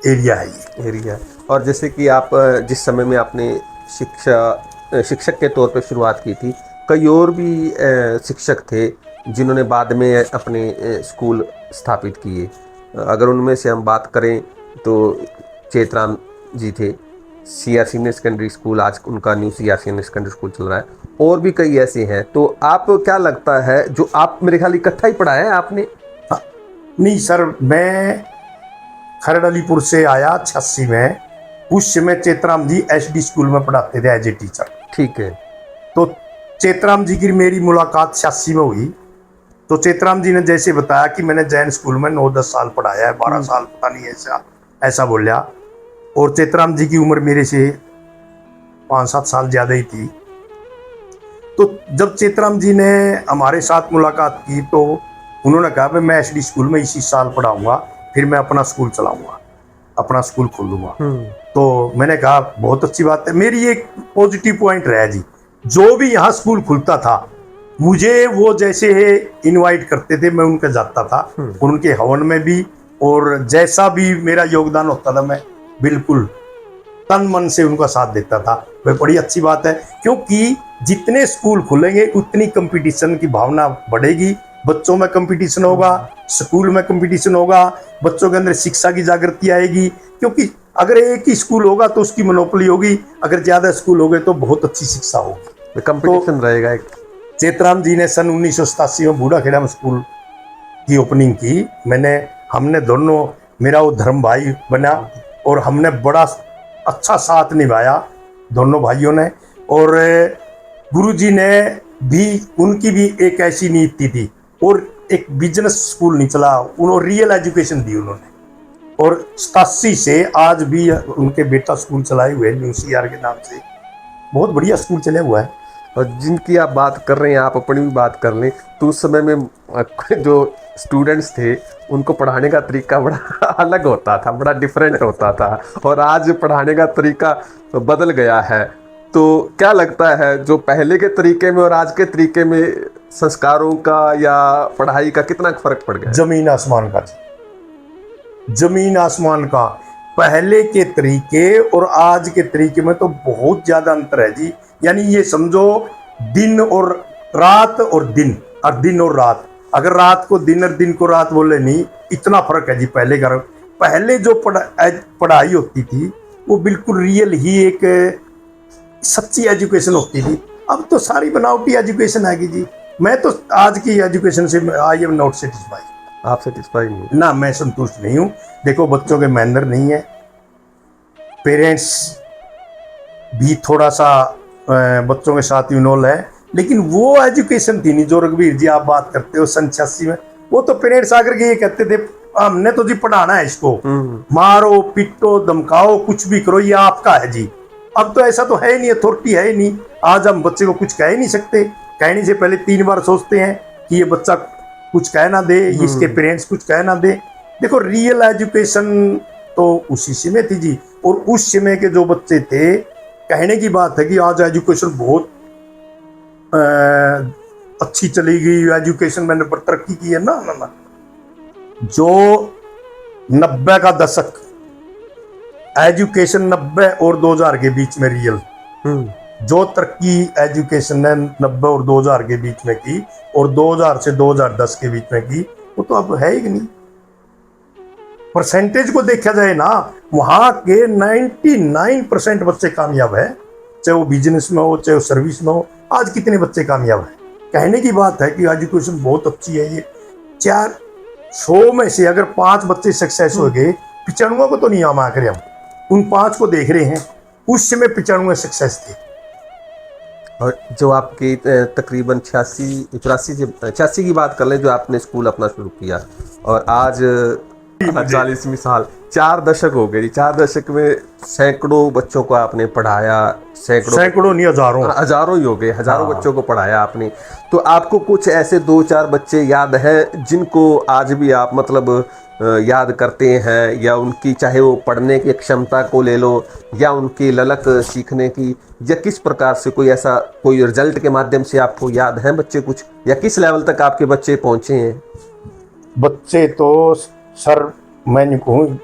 एरिया है ये एरिया। और जैसे कि आप जिस समय में आपने शिक्षक के तौर पर शुरुआत की थी, कई और भी शिक्षक थे जिन्होंने बाद में अपने स्कूल स्थापित किए। अगर उनमें से हम बात करें तो चेतराम जी थे, सीआर सीनियर सेकेंडरी स्कूल, आज उनका new CR senior secondary school चल रहा है, और भी कई ऐसे हैं। तो आप क्या लगता है, जो आप मेरे ख्याल इकट्ठा ही पढ़ा है आपने? नहीं सर, मैं खरड़ अलीपुर से आया 86 में। उस समय चेतराम जी एसडी स्कूल में पढ़ाते थे एज ए टीचर। ठीक है। तो चेतराम जी की मेरी मुलाकात 86 में हुई। तो चेतराम जी ने जैसे बताया कि मैंने जैन स्कूल में 9-10 साल पढ़ाया है, 12 साल पता नहीं, ऐसा बोलिया। और चेतराम जी की उम्र मेरे से 5-7 साल ज़्यादा ही थी। तो जब चेतराम जी ने हमारे साथ मुलाकात की, तो उन्होंने कहा भाई मैं एसडी स्कूल में इसी साल पढ़ाऊँगा, फिर मैं अपना स्कूल चलाऊँगा, अपना स्कूल खोलूँगा। तो मैंने कहा बहुत अच्छी बात है। मेरी एक पॉजिटिव पॉइंट रहा जी, जो भी यहाँ स्कूल खुलता था, मुझे वो जैसे इनवाइट करते थे, मैं उनका जाता था, उनके हवन में भी, और जैसा भी मेरा योगदान होता था, मैं बिल्कुल तन मन से उनका साथ देता था। वह बड़ी अच्छी बात है, क्योंकि जितने स्कूल खुलेंगे उतनी कंपटीशन की भावना बढ़ेगी। बच्चों में कंपटीशन होगा, स्कूल में कंपटीशन होगा, बच्चों के अंदर शिक्षा की जागृति आएगी। क्योंकि अगर एक ही स्कूल होगा तो उसकी मोनोपोली होगी, अगर ज्यादा स्कूल हो गए तो बहुत अच्छी शिक्षा होगी, कंपटीशन रहेगा एक। चेतराम जी ने सन 1987 में बूढ़ाखेड़ा में स्कूल की ओपनिंग की। हमने दोनों, मेरा वो धर्म भाई बना, और हमने बड़ा अच्छा साथ निभाया दोनों भाइयों ने। और गुरुजी ने भी, उनकी भी एक ऐसी नीति थी, और एक बिजनेस स्कूल नहीं चला, उन्होंने रियल एजुकेशन दी उन्होंने। और 87 से आज भी उनके बेटा स्कूल चलाए हुए न्यू सीआर के नाम से। बहुत बढ़िया स्कूल चला हुआ है। और जिनकी आप बात कर रहे हैं, आप अपनी भी बात कर लें, तो उस समय में जो स्टूडेंट्स थे उनको पढ़ाने का तरीका बड़ा अलग होता था, बड़ा डिफरेंट होता था, और आज पढ़ाने का तरीका बदल गया है। तो क्या लगता है जो पहले के तरीके में और आज के तरीके में संस्कारों का या पढ़ाई का कितना फर्क पड़ गया? जमीन आसमान का, जमीन आसमान का। पहले के तरीके और आज के तरीके में तो बहुत ज्यादा अंतर है जी। यानी ये समझो दिन और रात और दिन, और दिन और रात। अगर रात को दिन और दिन को रात बोले नहीं, इतना फर्क है जी पहले का। पहले जो पढ़ाई होती थी वो बिल्कुल रियल ही एक सच्ची एजुकेशन होती थी। अब तो सारी बनावटी एजुकेशन आएगी जी। मैं तो आज की एजुकेशन से आई एम नॉट सेटिस्फाइड। आप सेटिस्फाई नहीं? ना, मैं संतुष्ट नहीं हूँ। देखो, बच्चों के मैनर नहीं है, पेरेंट्स भी थोड़ा सा बच्चों के साथ इन्वॉल्व है, लेकिन वो एजुकेशन थी नहीं जो रघुवीर जी आप बात करते हो 87 में। वो तो पेरेंट्स आकर के ये कहते थे हमने तो जी पढ़ाना है इसको, मारो पिटो धमकाओ कुछ भी करो, ये आपका है जी। अब तो ऐसा तो है ही नहीं, अथॉरिटी है ही नहीं। आज हम बच्चे को कुछ कह ही नहीं सकते। कहने से पहले 3 बार सोचते हैं कि ये बच्चा कुछ कह ना दे, इसके पेरेंट्स कुछ कह ना दे। देखो, रियल एजुकेशन तो उसी समय थी जी। और उस समय के जो बच्चे थे, कहने की बात है कि आज एजुकेशन बहुत अच्छी चली गई, एजुकेशन मैंने पर तरक्की की है। ना, जो 90 का दशक एजुकेशन 90 और 2000 के बीच में रियल जो तरक्की एजुकेशन ने 90 और 2000 के बीच में की और 2000 से 2010 के बीच में की, वो तो अब है ही नहीं। परसेंटेज को देखा जाए ना, वहां के 99% बच्चे कामयाब है, चाहे वो बिजनेस में हो चाहे वो सर्विस में हो। आज कितने बच्चे कामयाब है? कहने की बात है कि एजुकेशन बहुत अच्छी है। ये 400 में से अगर 5 बच्चे सक्सेस हो गए, 95 को तो नहीं हम आकर हम उन 5 को देख रहे हैं। उस समय 95 सक्सेस थे। और जो आपकी तकरीबन 86 की बात कर लें, जो आपने स्कूल अपना शुरू किया, और आज 40वीं साल, 4 दशक हो गए। 4 दशक में सैकड़ों बच्चों को आपने पढ़ाया, सैकड़ों नहीं हजारों ही हो गए, हजारों बच्चों को पढ़ाया आपने। तो आपको कुछ ऐसे 2-4 बच्चे याद हैं जिनको आज भी आप मतलब याद करते हैं, या उनकी चाहे वो पढ़ने की क्षमता को ले लो या उनकी ललक सीखने की, या किस प्रकार से कोई ऐसा कोई रिजल्ट के माध्यम से आपको याद है बच्चे कुछ, या किस लेवल तक आपके बच्चे पहुंचे हैं? बच्चे तो सर मैं नहीं कहूँ,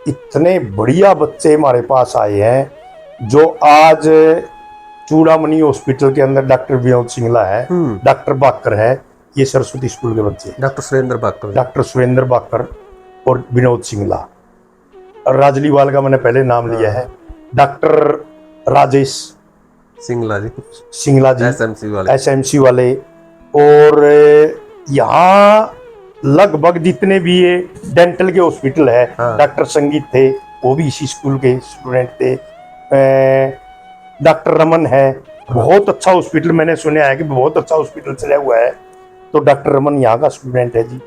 इतने बढ़िया बच्चे हमारे पास आए हैं जो आज चूड़ामणि हॉस्पिटल के अंदर डॉक्टर विनोद सिंगला है, डॉक्टर बाकर है, ये सरस्वती स्कूल के बच्चे हैं। डॉक्टर सुरेंद्र बाकर और विनोद सिंगला। और राजलीवाल का मैंने पहले नाम लिया है, डॉक्टर राजेश सिंगला जी एसएमसी वाले। और यहाँ लगभग जितने भी ये डेंटल के हॉस्पिटल है, डॉक्टर संगीत थे, वो भी इसी स्कूल के स्टूडेंट थे। डॉक्टर रमन है, बहुत अच्छा हॉस्पिटल, मैंने सुना है कि बहुत अच्छा हॉस्पिटल चला हुआ है, तो डॉक्टर रमन यहाँ का स्टूडेंट है जी।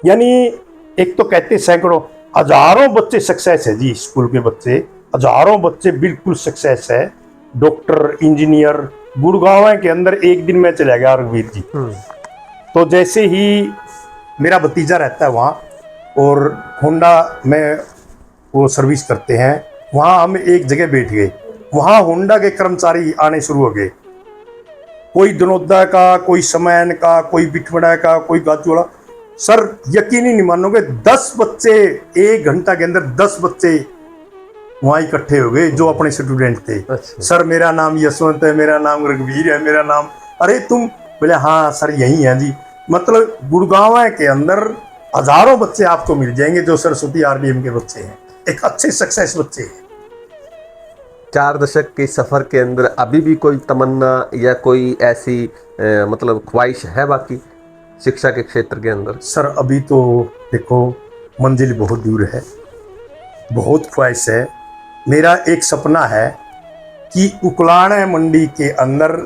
यानी एक तो कहते सैकड़ों हजारों बच्चे सक्सेस है जी। स्कूल के बच्चे हजारों बच्चे बिल्कुल सक्सेस है। डॉक्टर इंजीनियर गुड़गांव के अंदर एक दिन में चला गया रघुवीर जी। तो जैसे ही मेरा भतीजा रहता है वहाँ, और होंडा में वो सर्विस करते हैं, वहाँ हम एक जगह बैठ गए। वहाँ होंडा के कर्मचारी आने शुरू हो गए, कोई दनोदा का, कोई समैन का, कोई बिठवड़ा का, कोई गाजूड़ा। सर यकीन ही नहीं मानोगे, 10 बच्चे 1 घंटा के अंदर 10 बच्चे वहाँ इकट्ठे हो गए जो अपने स्टूडेंट थे। अच्छा। सर मेरा नाम यशवंत है, मेरा नाम रघुवीर है, मेरा नाम, अरे तुम, बोले हाँ सर यही है जी। मतलब गुड़गांव के अंदर हजारों बच्चे आपको मिल जाएंगे जो सरस्वती आरडीएम के बच्चे हैं, एक अच्छे सक्सेस बच्चे हैं। 4 दशक के सफर के अंदर अभी भी कोई तमन्ना या कोई ऐसी मतलब ख्वाहिश है बाकी शिक्षा के क्षेत्र के अंदर? सर अभी तो देखो मंजिल बहुत दूर है, बहुत ख्वाहिश है। मेरा एक सपना है कि उकलाना मंडी के अंदर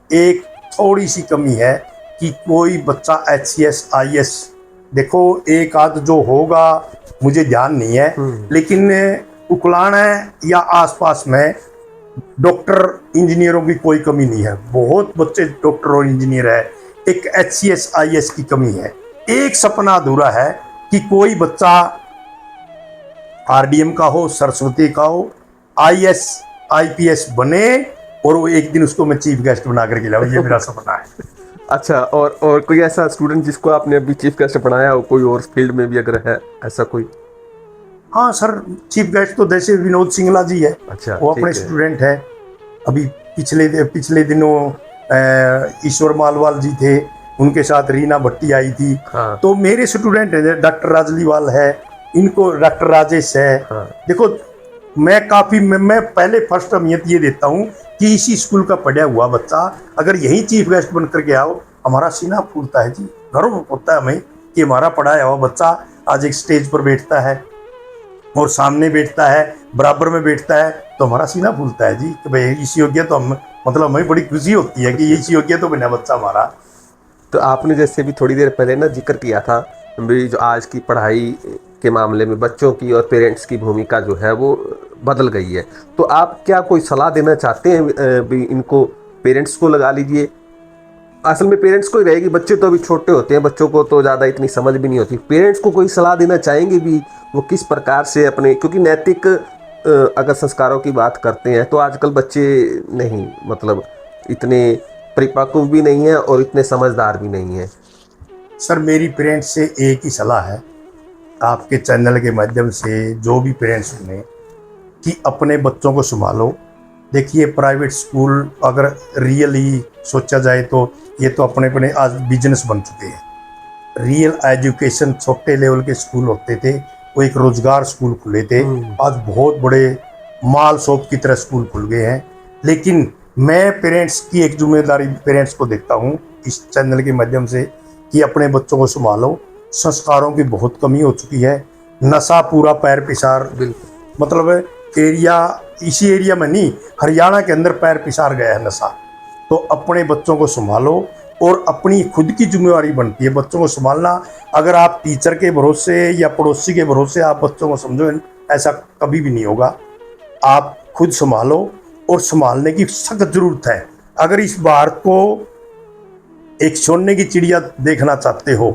एक थोड़ी सी कमी है कि कोई बच्चा HCS IS, देखो एक आध जो होगा मुझे ध्यान नहीं है, लेकिन उकलाना या आसपास में डॉक्टर इंजीनियरों की कोई कमी नहीं है, बहुत बच्चे डॉक्टर और इंजीनियर है। एक HCS IS की कमी है। एक सपना अधूरा है कि कोई बच्चा RDM का हो, सरस्वती का हो, IS IPS बने और वो एक दिन उसको मैं चीफ गेस्ट बना करके लाऊं, ये मेरा सपना है। अच्छा, और कोई ऐसा स्टूडेंट जिसको आपने अभी चीफ गेस्ट बनाया हो, कोई और फील्ड में भी अगर है ऐसा कोई? हाँ सर, चीफ गेस्ट तो जैसे विनोद सिंगला जी है, अच्छा, वो ठीक अपने है। स्टूडेंट है। अभी पिछले दिनों ईश्वर मालवाल जी थे, उनके साथ रीना भट्टी आई थी। हाँ। तो मेरे स्टूडेंट है, डॉक्टर राजलीवाल है, इनको डॉक्टर राजेश है। हाँ। देखो मैं पहले फर्स्ट अहमियत ये देता हूँ कि इसी स्कूल का पढ़ा हुआ बच्चा अगर यही चीफ गेस्ट बन करके आओ, हमारा सीना फूलता है जी, गर्व होता है हमें कि हमारा पढ़ाया हुआ बच्चा आज एक स्टेज पर बैठता है और सामने बैठता है, बराबर में बैठता है, तो हमारा सीना फूलता है जी कि भाई इस योग्य तो हम, मतलब हमें बड़ी खुशी होती है कि इस योग्य तो बना बच्चा हमारा। तो आपने जैसे भी थोड़ी देर पहले ना जिक्र किया था भी जो आज की पढ़ाई के मामले में बच्चों की और पेरेंट्स की भूमिका जो है वो बदल गई है, तो आप क्या कोई सलाह देना चाहते हैं भी इनको, पेरेंट्स को लगा लीजिए, असल में पेरेंट्स को ही रहेगी, बच्चे तो अभी छोटे होते हैं, बच्चों को तो ज़्यादा इतनी समझ भी नहीं होती, पेरेंट्स को कोई सलाह देना चाहेंगे भी वो किस प्रकार से अपने, क्योंकि नैतिक अगर संस्कारों की बात करते हैं तो आजकल बच्चे नहीं, मतलब इतने परिपक्व भी नहीं है और इतने समझदार भी नहीं है। सर मेरी पेरेंट्स से एक ही सलाह है, आपके चैनल के माध्यम से जो भी पेरेंट्स सुने, कि अपने बच्चों को संभालो। देखिए प्राइवेट स्कूल अगर रियली सोचा जाए तो ये तो अपने अपने आज बिजनेस बन चुके हैं। रियल एजुकेशन छोटे लेवल के स्कूल होते थे, वो एक रोजगार स्कूल खुले थे, आज बहुत बड़े माल शॉप की तरह स्कूल खुल गए हैं। लेकिन मैं पेरेंट्स की एक जिम्मेदारी पेरेंट्स को देता हूँ इस चैनल के माध्यम से कि अपने बच्चों को संभालो। संस्कारों की बहुत कमी हो चुकी है, नशा पूरा पैर पिसार, मतलब इसी एरिया में नहीं, हरियाणा के अंदर पैर पिसार गया है नशा। तो अपने बच्चों को संभालो और अपनी खुद की जिम्मेवारी बनती है बच्चों को संभालना। अगर आप टीचर के भरोसे या पड़ोसी के भरोसे आप बच्चों को समझो, ऐसा कभी भी नहीं होगा। आप खुद संभालो और संभालने की सख्त जरूरत है। अगर इस भारत को एक सोने की चिड़िया देखना चाहते हो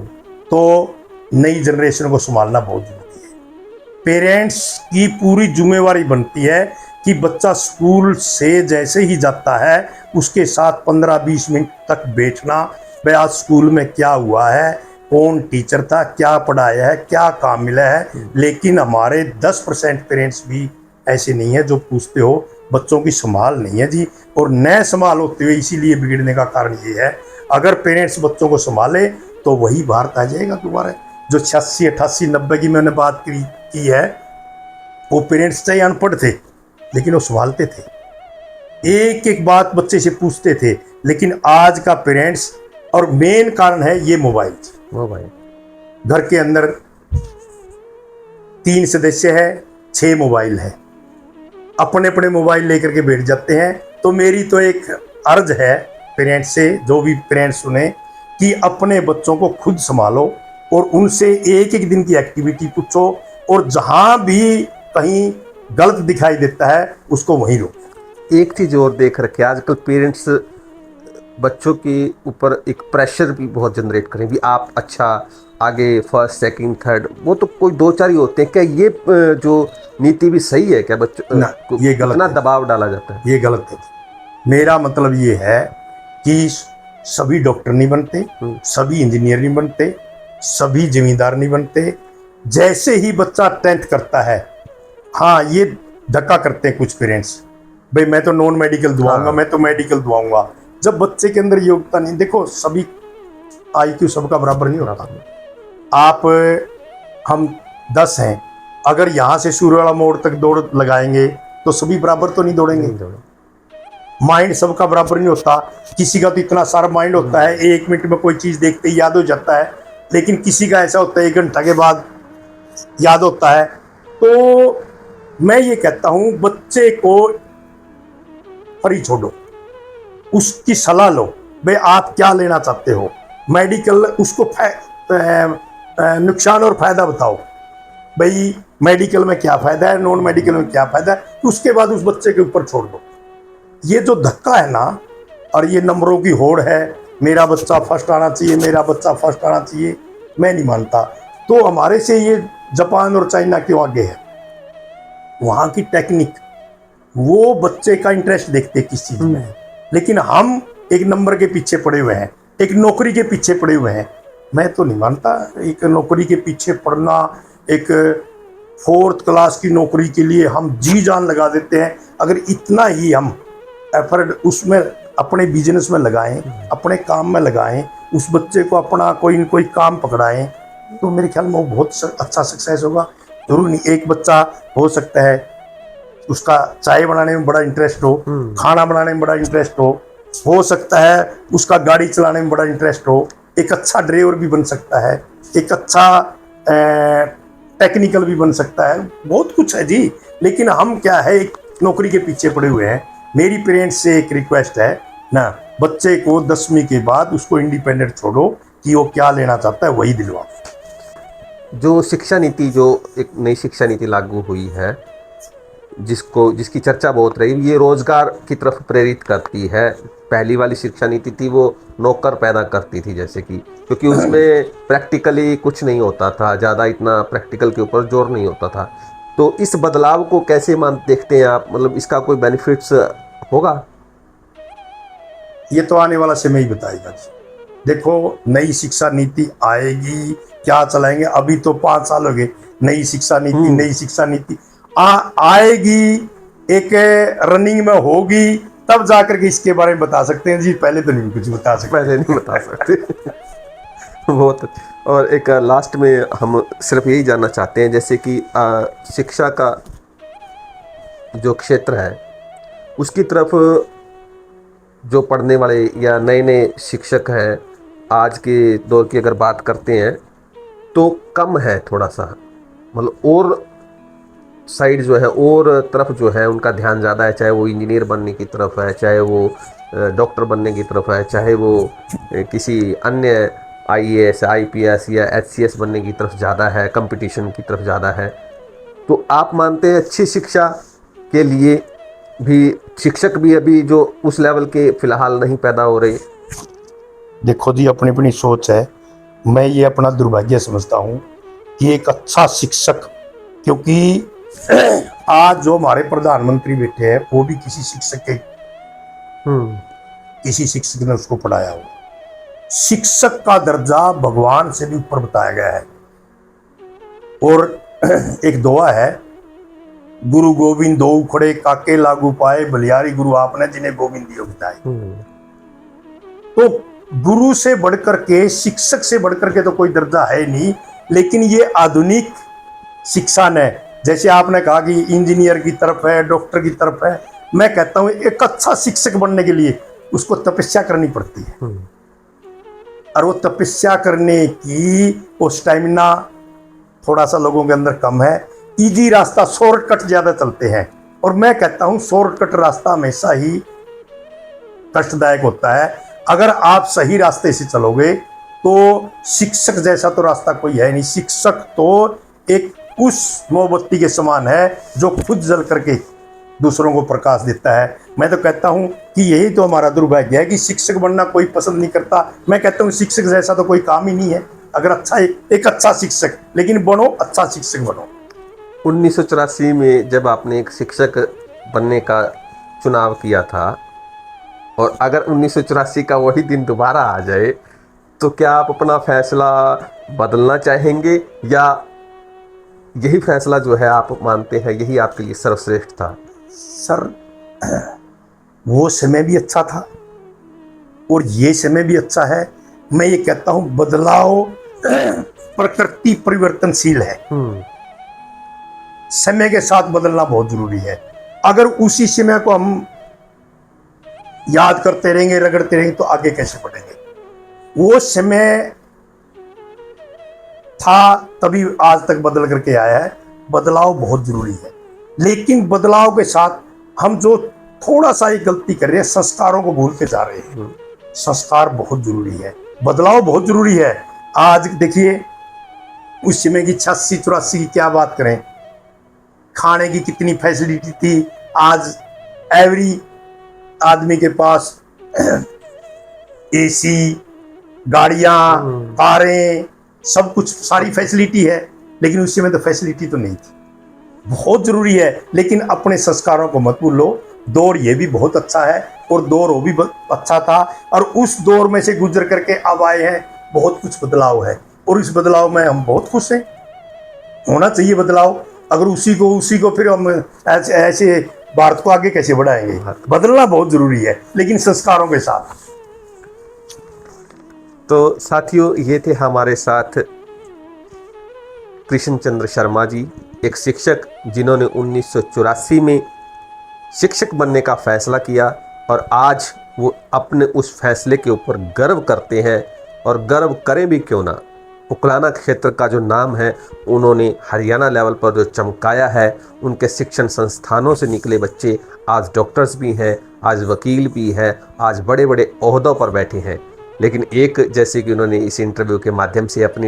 तो नई जनरेशन को संभालना बहुत जरूरी है। पेरेंट्स की पूरी जिम्मेवारी बनती है कि बच्चा स्कूल से जैसे ही जाता है उसके साथ 15-20 मिनट तक बैठना, भाई आज स्कूल में क्या हुआ है, कौन टीचर था, क्या पढ़ाया है, क्या काम मिला है। लेकिन हमारे 10% पेरेंट्स भी ऐसे नहीं है जो पूछते हो, बच्चों की संभाल नहीं है जी। और न संभाल होते हुए इसीलिए बिगड़ने का कारण ये है। अगर पेरेंट्स बच्चों को संभाले तो वही भारत आ जाएगा दोबारा। जो 86, 88, 90 की मैंने बात की है, वो पेरेंट्स चाहे अनपढ़ थे लेकिन वो संभालते थे, एक एक बात बच्चे से पूछते थे। लेकिन आज का पेरेंट्स, और मेन कारण है ये मोबाइल। घर के अंदर 3 सदस्य है, 6 मोबाइल है, अपने अपने मोबाइल लेकर के बैठ जाते हैं। तो मेरी तो एक अर्ज है पेरेंट्स से, जो भी पेरेंट्स सुने, कि अपने बच्चों को खुद संभालो और उनसे एक एक दिन की एक्टिविटी पूछो, और जहां भी कहीं गलत दिखाई देता है उसको वहीं रोको। एक चीज़ और देख रखे, आजकल पेरेंट्स बच्चों के ऊपर एक प्रेशर भी बहुत जनरेट करें भी आप अच्छा आगे फर्स्ट सेकंड थर्ड, वो तो कोई 2-4 ही होते हैं। क्या ये जो नीति भी सही है क्या? बच्चों को ये गलत इतना है, दबाव डाला जाता है, ये गलत है। मेरा मतलब ये है कि सभी डॉक्टर नहीं बनते, सभी इंजीनियर नहीं बनते, सभी जमींदार नहीं बनते। जैसे ही बच्चा 10th करता है, हाँ ये धक्का करते हैं कुछ पेरेंट्स, भाई मैं तो नॉन मेडिकल दुआऊंगा, मैं तो मेडिकल दुआऊंगा। जब बच्चे के अंदर योग्यता नहीं, देखो सभी IQ सबका बराबर नहीं होता। आप हम 10 हैं, अगर यहाँ से सूर्यवाला मोड़ तक दौड़ लगाएंगे तो सभी बराबर तो नहीं दौड़ेंगे। माइंड सबका बराबर नहीं होता, किसी का तो इतना सारा माइंड होता है 1 मिनट में कोई चीज़ देखते ही याद हो जाता है, लेकिन किसी का ऐसा होता है 1 घंटा के बाद याद होता है। तो मैं ये कहता हूँ बच्चे को फ्री छोड़ो, उसकी सलाह लो, भाई आप क्या लेना चाहते हो, मेडिकल, उसको नुकसान और फायदा बताओ, भाई मेडिकल में क्या फायदा है, नॉन मेडिकल में क्या फायदा है, उसके बाद उस बच्चे के ऊपर छोड़ दो। ये जो धक्का है ना, और ये नंबरों की होड़ है, मेरा बच्चा फर्स्ट आना चाहिए, मेरा बच्चा फर्स्ट आना चाहिए, मैं नहीं मानता। तो हमारे से ये जापान और चाइना क्यों आगे है? वहाँ की टेक्निक, वो बच्चे का इंटरेस्ट देखते किस चीज़ में है। लेकिन हम एक नंबर के पीछे पड़े हुए हैं, एक नौकरी के पीछे पड़े हुए हैं। मैं तो नहीं मानता एक नौकरी के पीछे पड़ना, एक 4th क्लास की नौकरी के लिए हम जी जान लगा देते हैं। अगर इतना ही हम एफर्ट उसमें अपने बिजनेस में लगाएं, अपने काम में लगाएं, उस बच्चे को अपना कोई न कोई काम पकड़ाएं, तो मेरे ख्याल में वो बहुत अच्छा सक्सेस होगा। जरूर नहीं एक बच्चा हो सकता है उसका चाय बनाने में बड़ा इंटरेस्ट हो, खाना बनाने में बड़ा इंटरेस्ट हो सकता है उसका गाड़ी चलाने में बड़ा इंटरेस्ट हो, एक अच्छा ड्राइवर भी बन सकता है, एक अच्छा टेक्निकल भी बन सकता है, बहुत कुछ है जी। लेकिन हम क्या है, एक नौकरी के पीछे पड़े हुए हैं। मेरी पेरेंट्स से एक रिक्वेस्ट है ना, बच्चे को 10वीं के बाद उसको इंडिपेंडेंट छोड़ो, कि वो क्या लेना चाहता है वही दिलवाओ। जो शिक्षा नीति, जो एक नई शिक्षा नीति लागू हुई है, जिसकी चर्चा बहुत रही, ये रोजगार की तरफ प्रेरित करती है। पहली वाली शिक्षा नीति थी वो नौकर पैदा करती थी, जैसे कि, क्योंकि उसमें प्रैक्टिकली कुछ नहीं होता था, ज़्यादा इतना प्रैक्टिकल के ऊपर जोर नहीं होता था। तो इस बदलाव को कैसे देखते हैं आप? मतलब इसका कोई बेनिफिट्स होगा? ये तो आने वाला समय ही बताएगा जी। देखो, नई शिक्षा नीति आएगी, क्या चलाएंगे, अभी तो 5 साल हो गए। नई शिक्षा नीति, नई शिक्षा नीति आएगी, एक रनिंग में होगी, तब जाकर के इसके बारे में बता सकते हैं जी। पहले तो नहीं कुछ बता सकते, पहले नहीं बता सकते। बहुत। और एक लास्ट में हम सिर्फ यही जानना चाहते हैं, जैसे कि शिक्षा का जो क्षेत्र है उसकी तरफ जो पढ़ने वाले या नए नए शिक्षक हैं आज के दौर की अगर बात करते हैं तो कम है थोड़ा सा। मतलब और साइड जो है, और तरफ जो है उनका ध्यान ज़्यादा है, चाहे वो इंजीनियर बनने की तरफ है, चाहे वो डॉक्टर बनने की तरफ है, चाहे वो किसी अन्य IAS, IPS या HCS बनने की तरफ ज़्यादा है, कंपटीशन की तरफ ज़्यादा है। तो आप मानते हैं अच्छी शिक्षा के लिए भी शिक्षक भी अभी जो उस लेवल के फ़िलहाल नहीं पैदा हो रहे? देखो जी, अपनी अपनी सोच है। मैं ये अपना दुर्भाग्य समझता हूँ कि एक अच्छा शिक्षक, क्योंकि आज जो हमारे प्रधानमंत्री बैठे हैं वो भी किसी शिक्षक ने उसको पढ़ाया हो। शिक्षक का दर्जा भगवान से भी ऊपर बताया गया है। और एक दोहा है, गुरु गोविंद दो खड़े काके लागू पाए, बलियारी गुरु आपने जिन्हें गोविंद दियो बताए। तो गुरु से बढ़कर के, शिक्षक से बढ़कर के तो कोई दर्जा है नहीं। लेकिन ये आधुनिक शिक्षा ने, जैसे आपने कहा कि इंजीनियर की तरफ है, डॉक्टर की तरफ है, मैं कहता हूं एक अच्छा शिक्षक बनने के लिए उसको तपस्या करनी पड़ती है। और वो तपस्या करने की वो स्टैमिना थोड़ा सा लोगों के अंदर कम है। इजी रास्ता, शॉर्टकट ज्यादा चलते हैं। और मैं कहता हूं शॉर्टकट रास्ता हमेशा ही कष्टदायक होता है। अगर आप सही रास्ते से चलोगे तो शिक्षक जैसा तो रास्ता कोई है नहीं। शिक्षक तो एक उस मोमबत्ती के समान है जो खुद जल करके दूसरों को प्रकाश देता है। मैं तो कहता हूं कि यही तो हमारा दुर्भाग्य है कि शिक्षक बनना कोई पसंद नहीं करता। मैं कहता हूं शिक्षक जैसा तो कोई काम ही नहीं है। अगर अच्छा एक अच्छा शिक्षक, लेकिन बनो अच्छा शिक्षक बनो। 1984 में जब आपने एक शिक्षक बनने का चुनाव किया था, और अगर 1984 का वही दिन दोबारा आ जाए तो क्या आप अपना फैसला बदलना चाहेंगे, या यही फैसला जो है आप मानते हैं यही आपके लिए सर्वश्रेष्ठ था? सर, वो समय भी अच्छा था और ये समय भी अच्छा है। मैं ये कहता हूं बदलाव, प्रकृति परिवर्तनशील है। समय के साथ बदलना बहुत जरूरी है। अगर उसी समय को हम याद करते रहेंगे, रगड़ते रहेंगे, तो आगे कैसे बढ़ेंगे? वो समय था तभी आज तक बदल करके आया है। बदलाव बहुत जरूरी है, लेकिन बदलाव के साथ हम जो थोड़ा सा ही गलती कर रहे हैं, संस्कारों को भूलते जा रहे हैं। संस्कार बहुत जरूरी है, बदलाव बहुत जरूरी है। आज देखिए, उस समय की 86-84 की क्या बात करें, खाने की कितनी फैसिलिटी थी। आज एवरी आदमी के पास एसी, गाड़ियां, कारें, सब कुछ सारी फैसिलिटी है, लेकिन उस समय तो फैसिलिटी तो नहीं थी। बहुत जरूरी है, लेकिन अपने संस्कारों को मत भूलो। दौर ये भी बहुत अच्छा है और दौर वो भी अच्छा था, और उस दौर में से गुजर करके अब आए हैं, बहुत कुछ बदलाव है और इस बदलाव में हम बहुत खुश हैं। होना चाहिए बदलाव। अगर उसी को फिर हम ऐसे भारत को आगे कैसे बढ़ाएंगे? बदलना बहुत जरूरी है, लेकिन संस्कारों के साथ। तो साथियों, ये थे हमारे साथ कृष्ण चंद्र शर्मा जी, एक शिक्षक जिन्होंने 1984 में शिक्षक बनने का फैसला किया और आज वो अपने उस फैसले के ऊपर गर्व करते हैं, और गर्व करें भी क्यों ना। उकलाना क्षेत्र का जो नाम है उन्होंने हरियाणा लेवल पर जो चमकाया है, उनके शिक्षण संस्थानों से निकले बच्चे आज डॉक्टर्स भी हैं, आज वकील भी हैं, आज बड़े बड़े ओहदों पर बैठे हैं। लेकिन एक, जैसे कि उन्होंने इस इंटरव्यू के माध्यम से अपनी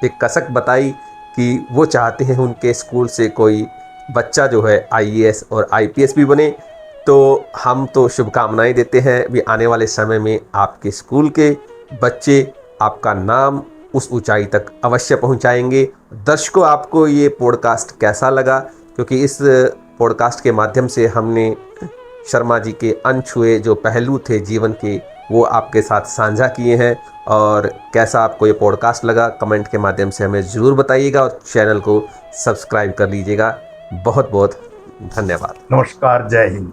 एक कसक बताई कि वो चाहते हैं उनके स्कूल से कोई बच्चा जो है IAS और IPS भी बने। तो हम तो शुभकामनाएं देते हैं भी आने वाले समय में आपके स्कूल के बच्चे आपका नाम उस ऊंचाई तक अवश्य पहुंचाएंगे। दर्शकों, आपको ये पॉडकास्ट कैसा लगा? क्योंकि इस पॉडकास्ट के माध्यम से हमने शर्मा जी के अनछुए जो पहलू थे जीवन के, वो आपके साथ साझा किए हैं। और कैसा आपको ये पॉडकास्ट लगा, कमेंट के माध्यम से हमें ज़रूर बताइएगा और चैनल को सब्सक्राइब कर लीजिएगा। बहुत बहुत धन्यवाद। नमस्कार, जय हिंद।